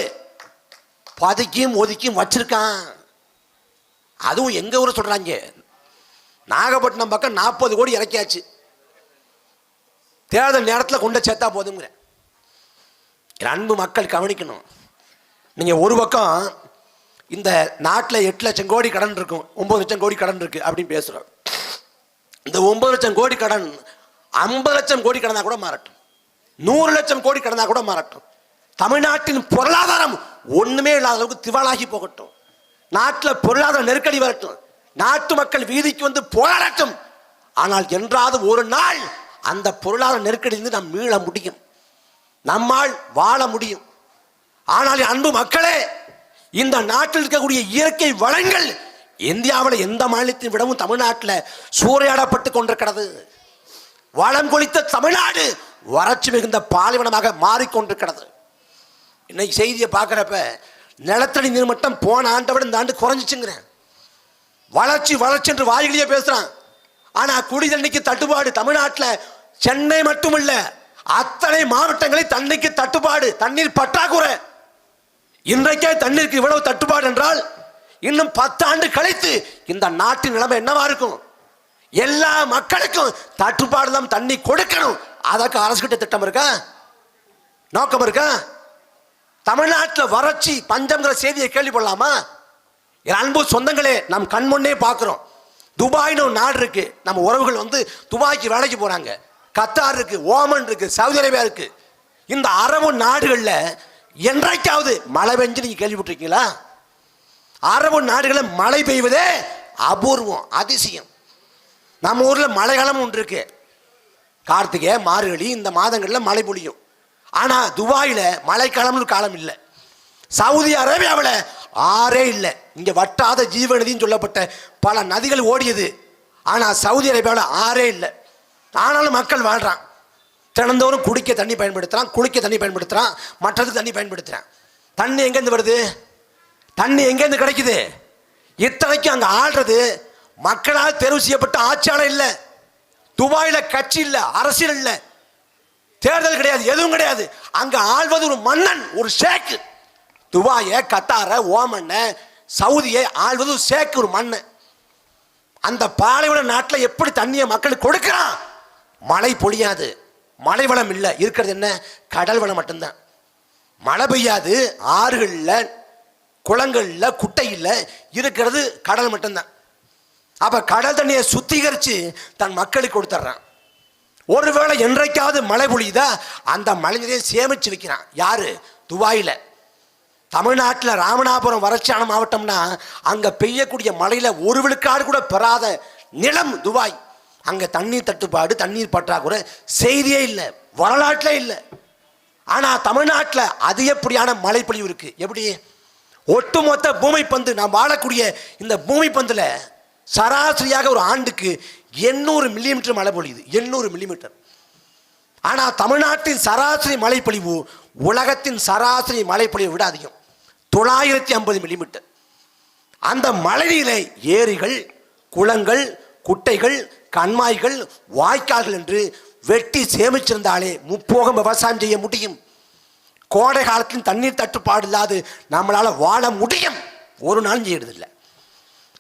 S2: பதுக்கியும் ஒதுக்கியும் வச்சிருக்கான். அதுவும் எங்க ஊர் சொல்றாங்க, நாகப்பட்டினம் பக்கம் 40 கோடி இறக்கியாச்சு. தேர்தல் நேரத்தில் கொண்டு சேர்த்தா போதுங்கிற. அன்பு மக்கள் கவனிக்கணும். நீங்க ஒரு பக்கம் இந்த நாட்டில் 8 லட்சம் கோடி கடன் இருக்கும், 9 லட்சம் கோடி கடன் இருக்கு அப்படின்னு பேசுறோம். இந்த 9 லட்சம் கோடி கடன் 50 லட்சம் கோடி கடனா கூட மாறட்டும், 100 லட்சம் கோடி கடனா கூட மாறட்டும். தமிழ்நாட்டின் பொருளாதாரம் ஒண்ணுமே இல்லாத அளவுக்கு திவாலாகி போகட்டும். நாட்டில் பொருளாதார நெருக்கடி வரட்டும், நாட்டு மக்கள் வீதிக்கு வந்து போராடட்டும். ஆனால் என்றாவது ஒரு நாள் அந்த பொருளாதார நெருக்கடியிலிருந்து நாம் மீள முடியும், நம்மால் வாழ முடியும். ஆனால் அன்பு மக்களே, இந்த நாட்டில் இருக்கக்கூடிய இயற்கை வளங்கள் இந்தியாவில் எந்த மாநிலத்தையும் விடவும் தமிழ்நாட்டில் சூறையாடப்பட்டு கொண்டிருக்கிறது. வளம் கொளித்த தமிழ்நாடு வறட்சி மிகுந்த பாலைவனமாக மாறிக்கொண்டிருக்கிறது. இன்னைக்கு செய்தியை பார்க்குறப்ப நிலத்தடி நீர்மட்டம் போன ஆண்டை விட இந்த ஆண்டு குறைஞ்சிச்சுங்கிறேன். வளர்ச்சி வளர்ச்சி என்று வாய்களியே பேசுறான். ஆனா குடி தண்ணிக்கு தட்டுப்பாடு தமிழ்நாட்டில் சென்னை மட்டுமல்ல அத்தனை மாவட்டங்களில் தண்ணிக்கு தட்டுப்பாடு, தண்ணீர் பற்றாக்குறை. இன்றைக்கே தண்ணீருக்கு இவ்வளவு தட்டுப்பாடு என்றால் இன்னும் 10 ஆண்டு கழித்து இந்த நாட்டின் நிலைமை என்னவா இருக்கும்? எல்லா மக்களுக்கும் தட்டுப்பாடு தான் தண்ணி கொடுக்கணும். அதற்கு அரசு கிட்ட திட்டம் இருக்கா, நோக்கம் இருக்கா? தமிழ்நாட்டில் வறட்சி பஞ்சம்ங்கிற செய்தியை கேள்விப்படலாமா? என் அன்பு சொந்தங்களே, நம் கண் முன்னே பார்க்கிறோம். துபாய்னு ஒரு நாடு இருக்கு. நம்ம உறவுகள் வந்து துபாய்க்கு வேலைக்கு போறாங்க. கத்தார் இருக்கு, ஓமன் இருக்கு, சவுதி அரேபியா இருக்கு. இந்த அரபு நாடுகள்ல என்றைக்காவது மழை பெஞ்சு நீங்க கேள்விப்பட்டிருக்கீங்களா? அரபு நாடுகளில் மழை பெய்வதே அபூர்வம், அதிசயம். நம்ம ஊர்ல மழைக்காலம் ஒன்று இருக்கு, கார்த்திகை மார்கழி இந்த மாதங்கள்ல மழை பொழியும். ஆனா துபாயில மழைக்காலம்னு காலம் இல்லை. சவுதி அரேபியாவில் ஆறே இல்லை. இங்க வட்டாத ஜீவநதின்னு சொல்லப்பட்ட பல நதிகள் ஓடியது. ஆனா சவுதி அரேபியாவில் ஆறே இல்லை. ஆனாலும் மக்கள் வாழ்றான். தினந்தோறும் குடிக்க தண்ணி பயன்படுத்துறான், குளிக்க தண்ணி பயன்படுத்துறான், மற்றதுக்கு தண்ணி பயன்படுத்துறான். தண்ணி எங்கேருந்து வருது? தண்ணி எங்கேருந்து கிடைக்குது? இத்தனைக்கும் அங்க ஆள்றது மக்களால் தேர்வு செய்யப்பட்ட ஆட்சியாளர் இல்லை. துபாயில கட்சி இல்லை, அரசியல் இல்லை, தேர்தல் கிடையாது, எதுவும் கிடையாது. அங்க ஆள்வது ஒரு மன்னன், ஒரு ஷேக். துபாயை, கத்தார, ஓமன்ன, சவுதியை ஆள்வது ஒரு ஷேக், ஒரு மன்னன். அந்த பாலைவன நாட்டில் எப்படி தண்ணியை மக்களுக்கு கொடுக்கிறான்? மழை பொழியாது, மழை வளம் இல்லை. இருக்கிறது என்ன? கடல் வளம் மட்டும்தான். மழை பெய்யாது, ஆறுகளில் குளங்களில் குட்டையில் இருக்கிறது கடல் மட்டும்தான். அப்ப கடல் தண்ணியை சுத்திகரித்து தன் மக்களுக்கு கொடுத்துட்றான். ஒருவேளை என்றைக்காவது மழை பொழியுதா, அந்த மழை நீரை சேமிச்சு வைக்கிறான். யாரு? துபாயில. தமிழ்நாட்டில் ராமநாதபுரம் வறட்சியான மாவட்டம்னா அங்க பெய்யக்கூடிய மழையில ஒரு விழுக்காடு கூட பெறாத நிலம் துபாய். அங்க தண்ணீர் தட்டுப்பாடு, தண்ணீர் பற்றாக்குறை செய்தியே இல்லை, வரலாற்றிலே இல்லை. ஆனா தமிழ்நாட்டில் அதிகப்படியான மழை பொழிவு இருக்கு. எப்படி? ஒட்டுமொத்த பூமி பந்து, நாம் வாழக்கூடிய இந்த பூமி பந்துல சராசரியாக ஒரு ஆண்டுக்கு 800 மில்லிமீட்டர் மழை பொழியுது. 800 மில்லிமீட்டர். ஆனா தமிழ்நாட்டின் சராசரி மழை பொழிவு உலகத்தின் சராசரி மழை பொழிவை விட அதிகம், 950 மில்லிமீட்டர். அந்த மழை நீரை ஏரிகள், குளங்கள், குட்டைகள், கண்மாய்கள், வாய்க்கால்கள் என்று வெட்டி சேமிச்சிருந்தாலே முப்போகம் விவசாயம் செய்ய முடியும். கோடை காலத்தில் தண்ணீர் தட்டுப்பாடு இல்லாது நம்மளால வாழ முடியும். ஒரு நாள் செய்யறதில்லை.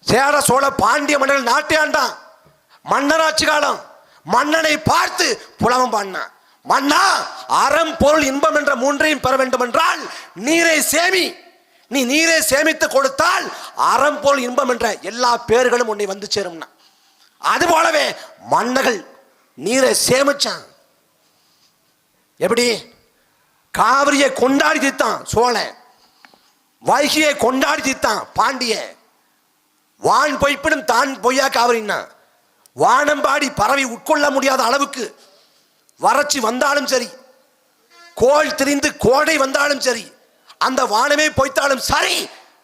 S2: சேர சோழ பாண்டிய மன்னர்கள் நாட்டை ஆண்டான். மன்னராட்சி காலம். மன்னனை பார்த்து புலவம் பாடினான். மன்னா, அறம் பொருள் இன்பம் என்ற மூன்றையும் பெற வேண்டும் என்றால் நீரை சேமி. நீ நீரை சேமித்து கொடுத்தால் அறம் பொருள் இன்பம் என்ற எல்லா பேர்களும் உன்னை வந்து சேரும்னா. அது போலவே மன்னர்கள் நீரை சேமிச்சான். எப்படி? காவிரியை கொண்டாடி தீர்த்தான் சோழன், வைகையை கொண்டாடி தீர்த்தான் பாண்டிய. வான் பொய்ப்பினும் தான் பொய்யா காவிரின்னா, வானம்பாடி பறவை உட்கொள்ள முடியாத அளவுக்கு வறட்சி வந்தாலும் சரி, கோள் திரிந்து கோடை வந்தாலும் சரி, அந்த வானமே பொய்த்தாலும் சரி,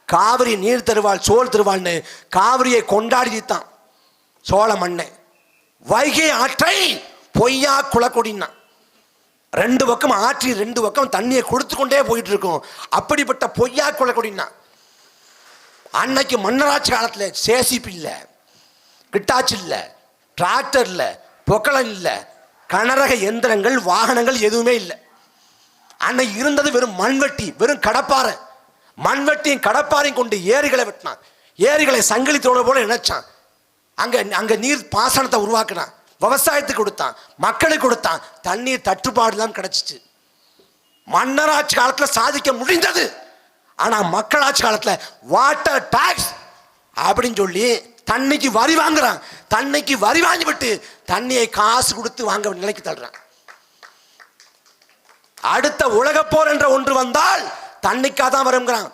S2: காவிரி நீர் தருவாள், சோழ் தருவாள்னு காவிரியை கொண்டாடி தீர்த்தான் சோழ மன்னன். வைகை ஆற்றை பொய்யா குளக்கொடின்னா, 2 பக்கம் ஆற்றி 2 பக்கம் தண்ணியை கொடுத்து கொண்டே போயிட்டு இருக்கும். அப்படிப்பட்ட பொய்யா குளக்கொடின்னா, அன்னைக்கு மன்னராட்சி காலத்தில் சேசிபி இல்லை, கிட்டாச்சு இல்லை, டிராக்டர் இல்லை, பொக்கலன் இல்லை, கனரக எந்திரங்கள், வாகனங்கள் எதுவுமே இல்லை. அன்னைக்கு இருந்தது வெறும் மண்வெட்டி, வெறும் கடப்பாறை. மண்வெட்டியும் கடப்பாறையும் கொண்டு ஏரிகளை வெட்டினான். ஏரிகளை சங்கிலி தோடு போல நினைச்சான். அங்க நீர் பாசனத்தை உருவாக்கினான், விவசாயத்துக்கு கொடுத்தான், மக்களுக்கு கொடுத்தான். தண்ணீர் தட்டுப்பாடு தான் கிடைச்சிச்சு. மன்னராட்சி காலத்தில் சாதிக்க முடிந்தது. ஆனா மக்களாட்சி காலத்தில் வாட்டர் டாக்ஸ் அப்படின்னு சொல்லி தண்ணிக்கு வரி வாங்குறான். தண்ணிக்கு வரி வாங்கி விட்டு தண்ணியை காசு கொடுத்து வாங்க நிலைக்கு தள்ளுறான். அடுத்த உலக போர் என்ற ஒன்று வந்தால் தண்ணிக்காக தான் வருங்கிறான்.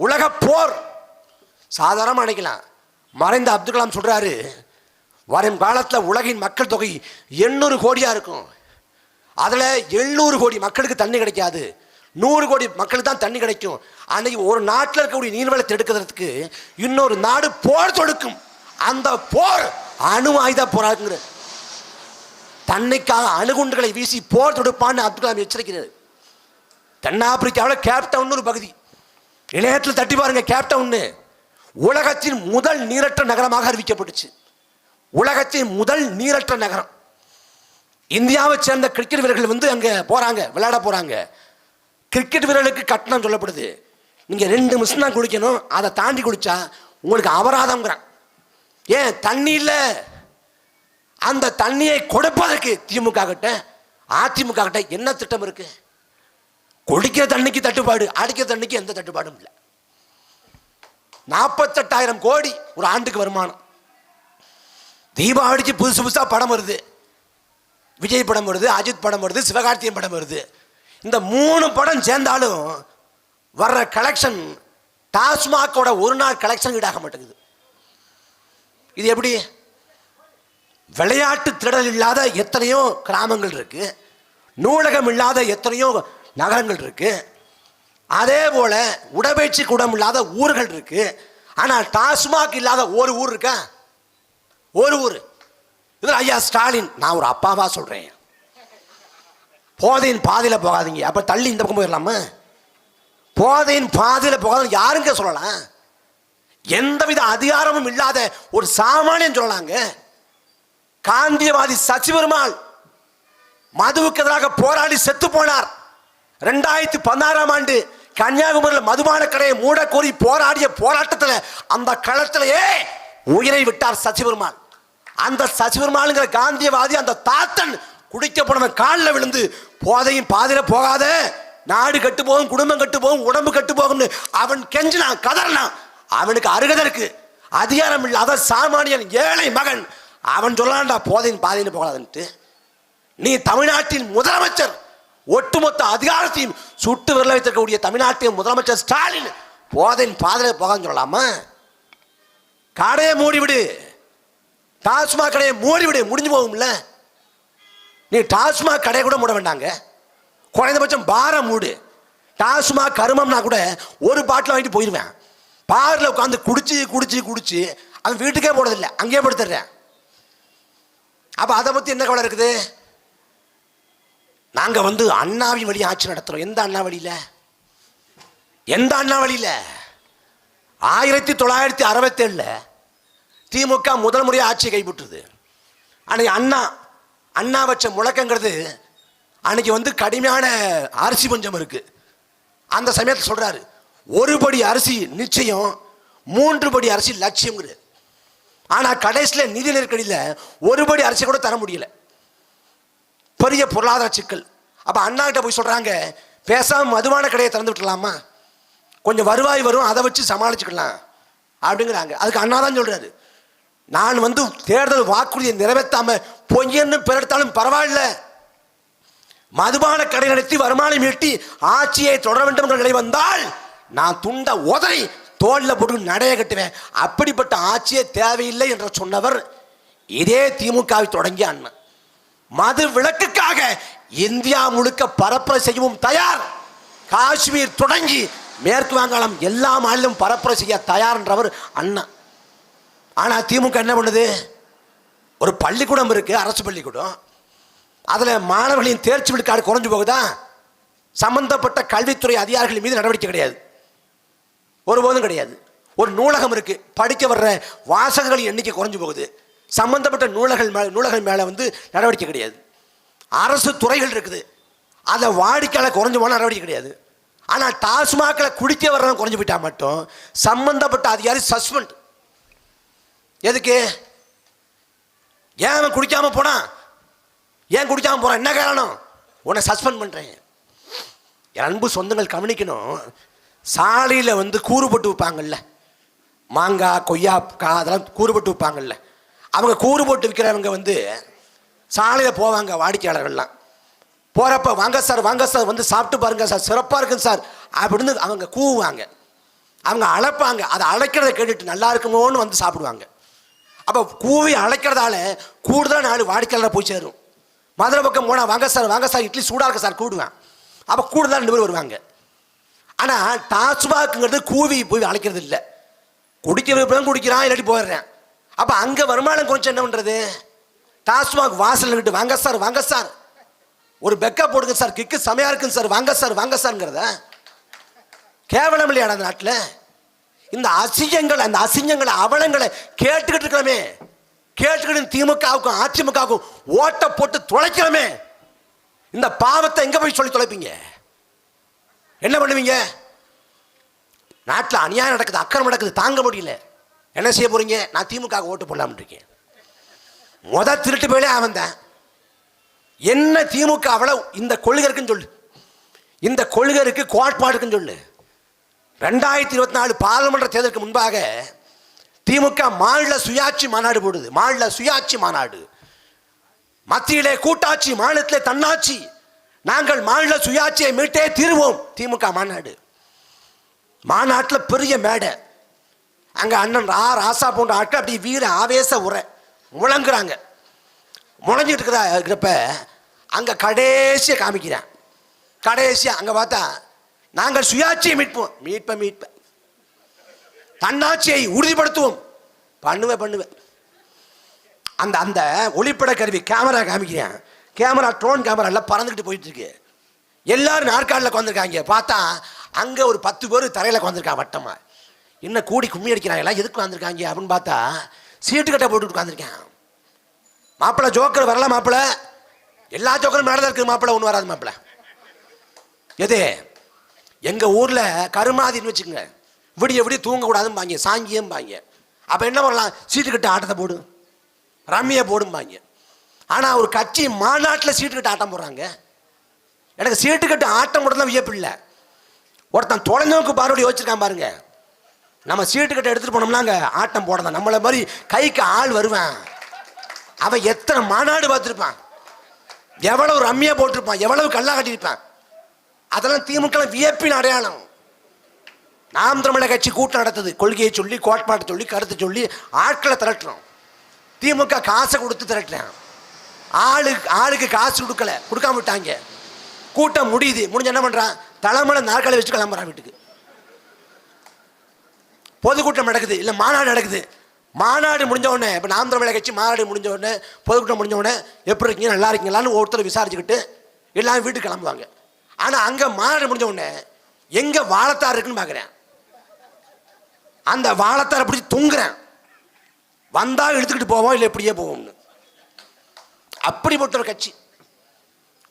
S2: உலக போர் சாதாரணமாக நினைக்கலாம். மறைந்த அப்துல் கலாம் சொல்றாரு, வரும் காலத்தில் உலகின் மக்கள் தொகை 800 கோடியா இருக்கும். அதுல 700 கோடி மக்களுக்கு தண்ணி கிடைக்காது, 100 கோடி மக்களுக்கு தான் தண்ணி கிடைக்கும். அன்னைக்கு ஒரு நாட்டில் இருக்கக்கூடிய நீர்வளத்தை எடுக்கிறதுக்கு இன்னொரு நாடு போர் தொடுக்கும். அந்த போர் அணு ஆயுத போராக்குங்கிற தன்னைக்காக அணுகுண்டுகளை வீசி போர் தொடுப்பான்னு அப்துல் கலாம் எச்சரிக்கிறார். தென்னாப்பிரிக்காவில் கேப்டவுன் ஒரு பகுதி, இணையத்தில் தட்டி பாருங்க, கேப்டவுன் உலகத்தின் முதல் நீரற்ற நகரமாக அறிவிக்கப்பட்டுச்சு. உலகத்தின் முதல் நீரற்ற நகரம். இந்தியாவை சேர்ந்த கிரிக்கெட் வீரர்கள் வந்து அங்க போறாங்க, விளையாட போறாங்க. கிரிக்கெட் வீரர்களுக்கு கட்டணம் சொல்லப்படுது. நீங்க 2 நிமிஷம் தான் குளிக்கணும், அதை தாண்டி குளிச்சா உங்களுக்கு அபராதம்ங்கிறான். ஏன்? தண்ணி இல்லை. அந்த தண்ணியை கொடுப்பதற்கு திமுக கிட்ட அதிமுக கிட்ட என்ன திட்டம் இருக்கு? குடிக்கிற தண்ணிக்கு தட்டுப்பாடு, அடிக்கிற தண்ணிக்கு எந்த தட்டுப்பாடும் இல்லை. 48,000 கோடி ஒரு ஆண்டுக்கு வருமானம். தீபாவளிக்கு புதுசு புதுசா படம் வருது. விஜய் படம் வருது, அஜித் படம் வருது, சிவகார்த்திகேயன் படம் வருது. இந்த 3 படம் சேர்ந்தாலும் வர்ற கலெக்ஷன் டாஸ்மாகோட ஒரு நாள் கலெக்ஷன் ஈடாக மாட்டேங்குது. இது எப்படி? விளையாட்டு திடல் இல்லாத எத்தனையோ கிராமங்கள் இருக்கு, நூலகம் இல்லாத எத்தனையோ நகரங்கள் இருக்கு, அதே போல உடற்பயிற்சி கூடம் இல்லாத ஊர்கள் இருக்கு. ஆனால் டாஸ்மாக் இல்லாத ஒரு ஊர் இருக்கா? ஒரு ஊர். இதில் ஐயா ஸ்டாலின், நான் ஒரு அப்பாவா சொல்றேன், போதையின் பாதையில் போகாதீங்க. அப்ப தள்ளி இந்த பக்கம் போயிடலாமா? போதையின் பாதையில் போகாத யாருங்க சொல்லலாம்? எந்தவித அதிகாரமும் இல்லாத ஒரு சாமானியன் சொல்லலாங்க. காந்தியவாதி சசிபெருமாள் மதுவுக்கு எதிராக போராடி செத்து போனார். 2016ஆம் ஆண்டு கன்னியாகுமரியில் மதுபான கடையை மூட கோரி போராடிய போராட்டத்தில் அந்த களத்திலேயே உயிரை விட்டார் சசிபெருமாள். அந்த சசிபெருமாள்ங்கிற காந்தியவாதி, அந்த தாத்தன் குடிக்க போனவன் காலில் விழுந்து போதையும் பாதையில போகாத, நாடு கட்டு போகும், குடும்பம் கட்டு போகும், உடம்பு கட்டு போகும்னு அவன் கெஞ்சினான், கதறினான். அவனுக்கு அருகதை இருக்கு, அதிகாரம் இல்லாத சாமானியன் ஏழை மகன் அவன் சொல்லலாம்டா போதையின் பாதைன்னு போகாதுன்ட்டு. நீ தமிழ்நாட்டின் முதலமைச்சர், ஒட்டுமொத்த அதிகாரத்தையும் சுட்டு விரல வைத்திருக்கக்கூடிய தமிழ்நாட்டின் முதலமைச்சர் ஸ்டாலின் போதையின் பாதையில போகாதுன்னு சொல்லலாமா? கடையை மூடிவிடு, டாஸ்மாக் கடையை மூடிவிடு, முடிஞ்சு போகும்ல. நீ டாஸ்மாக் கடையை கூட மூட வேண்டாங்க, குறைந்தபட்சம் பாரை மூடு. டாஸ்மாக் கருமம்னா கூட ஒரு பாட்டில் வாங்கிட்டு போயிடுவேன். பாரில் உட்காந்து குடிச்சு குடிச்சு குடிச்சு அவன் வீட்டுக்கே போனதில்லை, அங்கேயே படுத்துடுறேன். அப்ப அதை பத்தி என்ன கவலை இருக்குது? நாங்க வந்து அண்ணாவின் வழி ஆட்சி நடத்துறோம். எந்த அண்ணா வழியில? எந்த அண்ணா வழியில? 1967 திமுக முதல் முறையாக ஆட்சியை கைப்பற்றுது. அன்னைக்கு அண்ணா வச்ச முழக்கங்கிறது, அன்னைக்கு வந்து கடுமையான அரிசி பஞ்சம் இருக்கு. அந்த சமயத்தில் சொல்றாரு, 1 படி அரிசி நிச்சயம், 3 படி அரிசி லட்சியம்ங்கிறது. ஆனா கடைசியில் நிதி நெருக்கடியில் 1 படி அரிசி கூட தர முடியல, பெரிய பொருளாதார சிக்கல். அப்ப அண்ணா கிட்ட போய் சொல்றாங்க, பேசாம மதுபான கடையை திறந்து விட்டுலாமா, கொஞ்சம் வருவாய் வரும், அதை வச்சு சமாளிச்சுக்கலாம் அப்படிங்கிறாங்க. அதுக்கு அண்ணா தான் சொல்றாரு, நான் வந்து தேர்தல் வாக்குறுதியை நிறைவேற்றாம பொய்யன்னு பெறெடுத்தாலும் பரவாயில்ல, மதுபான கடை நடத்தி வருமானம் ஈட்டி ஆட்சியை தொடர வேண்டும் என்ற நிலை வந்தால் நான் துண்ட உதறி தோல்ல போட்டு நடைய கட்டுவேன். அப்படிப்பட்ட ஆட்சியே தேவையில்லை என்று சொன்னவர் இதே திமுகவை தொடங்கிய அண்ணன். மது விலக்குக்காக இந்தியா முழுக்க பரப்புரை செய்யவும் தயார். காஷ்மீர் தொடங்கி மேற்கு வங்காளம் எல்லா மாநிலம் பரப்புரை செய்ய தயார் என்றவர் அண்ணா. ஆனா திமுக என்ன பண்ணுது? ஒரு பள்ளிக்கூடம் இருக்கு, அரசு பள்ளிக்கூடம், அதுல மாணவர்களின் தேர்ச்சி விழுக்காடு குறைஞ்சு போகுதா? சம்பந்தப்பட்ட கல்வித்துறை அதிகாரிகள் மீது நடவடிக்கை கிடையாது, ஒருபோதும் கிடையாது. ஒரு நூலகம் இருக்கு, படிக்க வர்ற வாசகர்களின் எண்ணிக்கை குறைஞ்சு போகுது, சம்பந்தப்பட்ட நூலகங்கள் மேல வந்து நடவடிக்கை கிடையாது. அரசு துறைகள் இருக்குது, அதை வாடிக்கையாளர் குறைஞ்சு போன நடவடிக்கை கிடையாது. ஆனா டாஸ்மாக்ல குடிக்க வர்றவங்க குறைஞ்சு போயிட்டா மட்டும் சம்பந்தப்பட்ட அதிகாரி சஸ்பெண்ட். எதுக்கு? ஏன் அவன் குடிக்காம போனா? ஏன் குடிக்காம போறான்? என்ன காரணம்? உன்னை சஸ்பெண்ட் பண்றேன். என் அன்பு சொந்தங்கள் கவனிக்கணும், சாலையில் வந்து கூறு போட்டு வைப்பாங்கல்ல, மாங்காய் கொய்யாக்காய் அதெல்லாம் கூறு போட்டு வைப்பாங்கல்ல, அவங்க கூறு போட்டு விற்கிறவங்க வந்து சாலையில் போவாங்க, வாடிக்கையாளர்கள்லாம் போகிறப்ப வாங்க சார் வந்து சாப்பிட்டு பாருங்க சார், சிறப்பாக இருக்குங்க சார் அப்படின்னு அவங்க கூவுவாங்க, அவங்க அழைப்பாங்க. அதை அழைக்கிறத கேட்டுட்டு நல்லா இருக்குமோன்னு வந்து சாப்பிடுவாங்க. அப்போ கூவி அழைக்கிறதால கூடுதலாக 4 வாடிக்கையாளர் போய் சேரும். மதுரை பக்கம் போனால் வாங்க சார் இட்லி சூடாக இருக்க சார் கூடுவேன். அப்போ கூடுதலாக 2 பேர் வருவாங்க. ஆனால் டாஸ்மாக்ங்கிறது கூவி போய் அழைக்கிறது இல்லை, குடிக்கிற குடிக்கிறான், இல்லாட்டி போயிடுறேன். அப்போ அங்கே வருமானம் கொஞ்சம் என்ன பண்ணுறது? டாஸ்மாக் வாசல் கிட்ட வாங்க சார் ஒரு பெக்கா போடுங்க சார், கிக்கு செமையா இருக்குங்க சார், வாங்க சார்ங்கிறத கேவலம் இல்லையா அந்த நாட்டில்? இந்த அசிங்கங்களை அவலங்களை கேட்டுக்கிட்டு இருக்கிறோமே, கேட்டுக்கிட்டு திமுகவுக்கும் அதிமுகவுக்கும் ஓட்ட போட்டு தொலைக்கிறோமே. இந்த பாவத்தை எங்க போய் சொல்லி தொலைப்பீங்க? என்ன பண்ணுவீங்க? நாட்டில் அநியாயம் நடக்குது, அக்கிரமம் நடக்குது, தாங்க முடியல. என்ன செய்ய போறீங்க? நான் திமுக ஓட்டு போடலாம்னு இருக்கேன். திருட்டு போயிலே அவன் தான். என்ன திமுக அவ்வளவு இந்த கொள்கை இருக்குன்னு சொல்லு, இந்த கொள்கை இருக்கு, கோட்பாடு இருக்குன்னு சொல்லு. 2024 பாராளுமன்ற தேர்தலுக்கு முன்பாக திமுக மாநில சுயாட்சி மாநாடு போடுது. மாநில சுயாட்சி மாநாடு, மத்தியிலே கூட்டாட்சி, மாநிலத்திலே தன்னாட்சி, நாங்கள் மாநில சுயாட்சியை மீட்டே தீர்வோம். திமுக மாநாட்டில் பெரிய மேடை, அங்க அண்ணன் ராசா போன்ற ஆட்கள் அப்படி வீர ஆவேச உரை முழங்குறாங்க. முழங்கிட்டு இருக்கிறப்ப அங்க கடைசியை காமிக்கிறேன். கடைசியா அங்க பார்த்தா நாங்கள் சுயாட்சியை மீட்போம், தன்னாட்சியை உறுதிப்படுத்துவோம், பண்ணுவேன். அந்த அந்த ஒளிப்பட கருவி கேமரா காமிக்கிறேன். கேமரா ட்ரோன் கேமரா எல்லாம் பறந்துக்கிட்டு போயிட்டு இருக்கு. எல்லாரும் நாற்காலில் உட்காந்துருக்காங்க. பார்த்தா அங்க ஒரு 10 பேர் தரையில உட்காந்துருக்காங்க வட்டமா. இன்னும் கூடி கும்மி அடிக்கிறாங்க. எதுக்கு வந்திருக்காங்க அப்படின்னு பார்த்தா சீட்டு கட்டை போட்டு உட்காந்துருக்கேன். மாப்பிள்ளை ஜோக்கர் வரலாம், மாப்பிள்ளை எல்லா ஜோக்கரும் மேலே தான் இருக்கு, மாப்பிள்ளை ஒன்று வராது. மாப்பிள்ளை எது எங்க ஊர்ல கருமாதின்னு வச்சுக்கோங்க, விடிய தூங்கக்கூடாதும்பாங்க, சாங்கியம்பாங்க. அப்ப என்ன பண்ணலாம்? சீட்டு கட்ட ஆட்டத்தை போடு, ரம்மியை போடும்பாங்க. ஆனா ஒரு கட்சி மாநாட்டில் சீட்டு கட்ட ஆட்டம் போடுறாங்க. எனக்கு சீட்டு கட்டு ஆட்டம் போடுறதுலாம் வியப்பு இல்லை. ஒருத்தன் தொலைநோக்கு பார்வையோடு யோசிச்சிருக்கான் பாருங்க. நம்ம சீட்டு கட்ட எடுத்துட்டு போனோம்னா அங்க ஆட்டம் போடலாம். நம்மளை மாதிரி கைக்கு ஆள் வருவேன். அவன் எத்தனை மாநாடு பார்த்துருப்பான், எவ்வளவு ரம்மியா போட்டிருப்பான், எவ்வளவு கல்லா கட்டியிருப்பான். அதெல்லாம் திமுக வியப்பின் அடையாளம். நாம் தமிழர் கட்சி கூட்டம் நடத்துது, கொள்கையை சொல்லி, கோட்பாட்டை சொல்லி, கருத்தை சொல்லி ஆட்களை திரட்டுறோம். திமுக காசை கொடுத்து திரட்டுறேன். ஆளுக்கு காசு கொடுக்காம விட்டாங்க. கூட்டம் முடியுது, முடிஞ்ச என்ன பண்றான்? தலைமையில நாற்காலி வச்சு கிளம்புறான் வீட்டுக்கு. பொதுக்கூட்டம் நடக்குது, இல்லை மாநாடு நடக்குது. மாநாடு முடிஞ்ச உடனே, இப்போ நாம் தமிழர் கட்சி மாநாடு முடிஞ்ச உடனே, பொதுக்கூட்டம் முடிஞ்ச உடனே எப்படி இருக்கீங்க, நல்லா இருக்கீங்களான்னு ஒருத்தர் விசாரிச்சுக்கிட்டு எல்லாரும் வீட்டுக்கு கிளம்புவாங்க. ஆனால் அங்கே மாநாடு முடிஞ்ச உடனே எங்க வாழைத்தார் இருக்குன்னு பார்க்குறேன். அந்த வாழைத்தார் பிடிச்சி தொங்குறேன். வந்தா இழுத்துக்கிட்டு போவோம், இல்லை எப்படியே போவோம்னு. அப்படிப்பட்ட ஒரு கட்சி.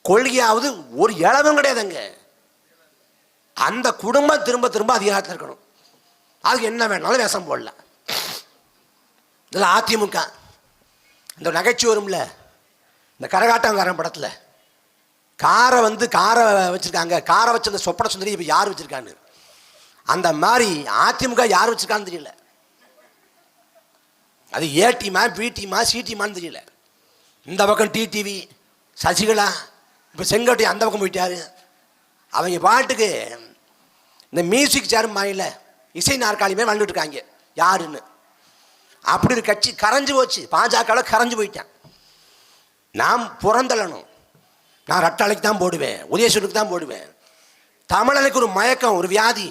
S2: கொள்கையாவது ஒரு இளவும் கிடையாதுங்க. அந்த குடும்பம் திரும்ப அதிகாரத்தில் இருக்கணும். அதுக்கு என்ன வேணாலும் வேஷம் போடலாம். இதில் அதிமுக இந்த நகைச்சுவை வரும்ல, இந்த கரகாட்டங்காரன் படத்தில் காரை வச்சிருக்காங்க. காரை வச்ச அந்த சொப்பன சுந்தரி இப்போ யார் வச்சிருக்கான்னு, அந்த மாதிரி அதிமுக யார் வச்சிருக்கான்னு தெரியல. அது ஏ டீமா, பி டீமா, சி டீமான்னு தெரியல. இந்த பக்கம் டிடிவி சசிகலா, இப்போ செங்கோட்டை அந்த பக்கம் போயிட்டாரு. அவங்க பாட்டுக்கு இந்த மியூசிக் சேரும் மாநில இசை நாற்காலியுமே வாழ்ந்துட்டு இருக்காங்க யாருன்னு. அப்படி ஒரு கட்சி கரைஞ்சு போச்சு. பாஜக கரைஞ்சு போயிட்டேன். நாம் புறந்தள்ளணும். நான் ரட்டாளைக்கு தான் போடுவேன், உதயசூருக்கு தான் போடுவேன். தமிழனுக்கு ஒரு மயக்கம், ஒரு வியாதி.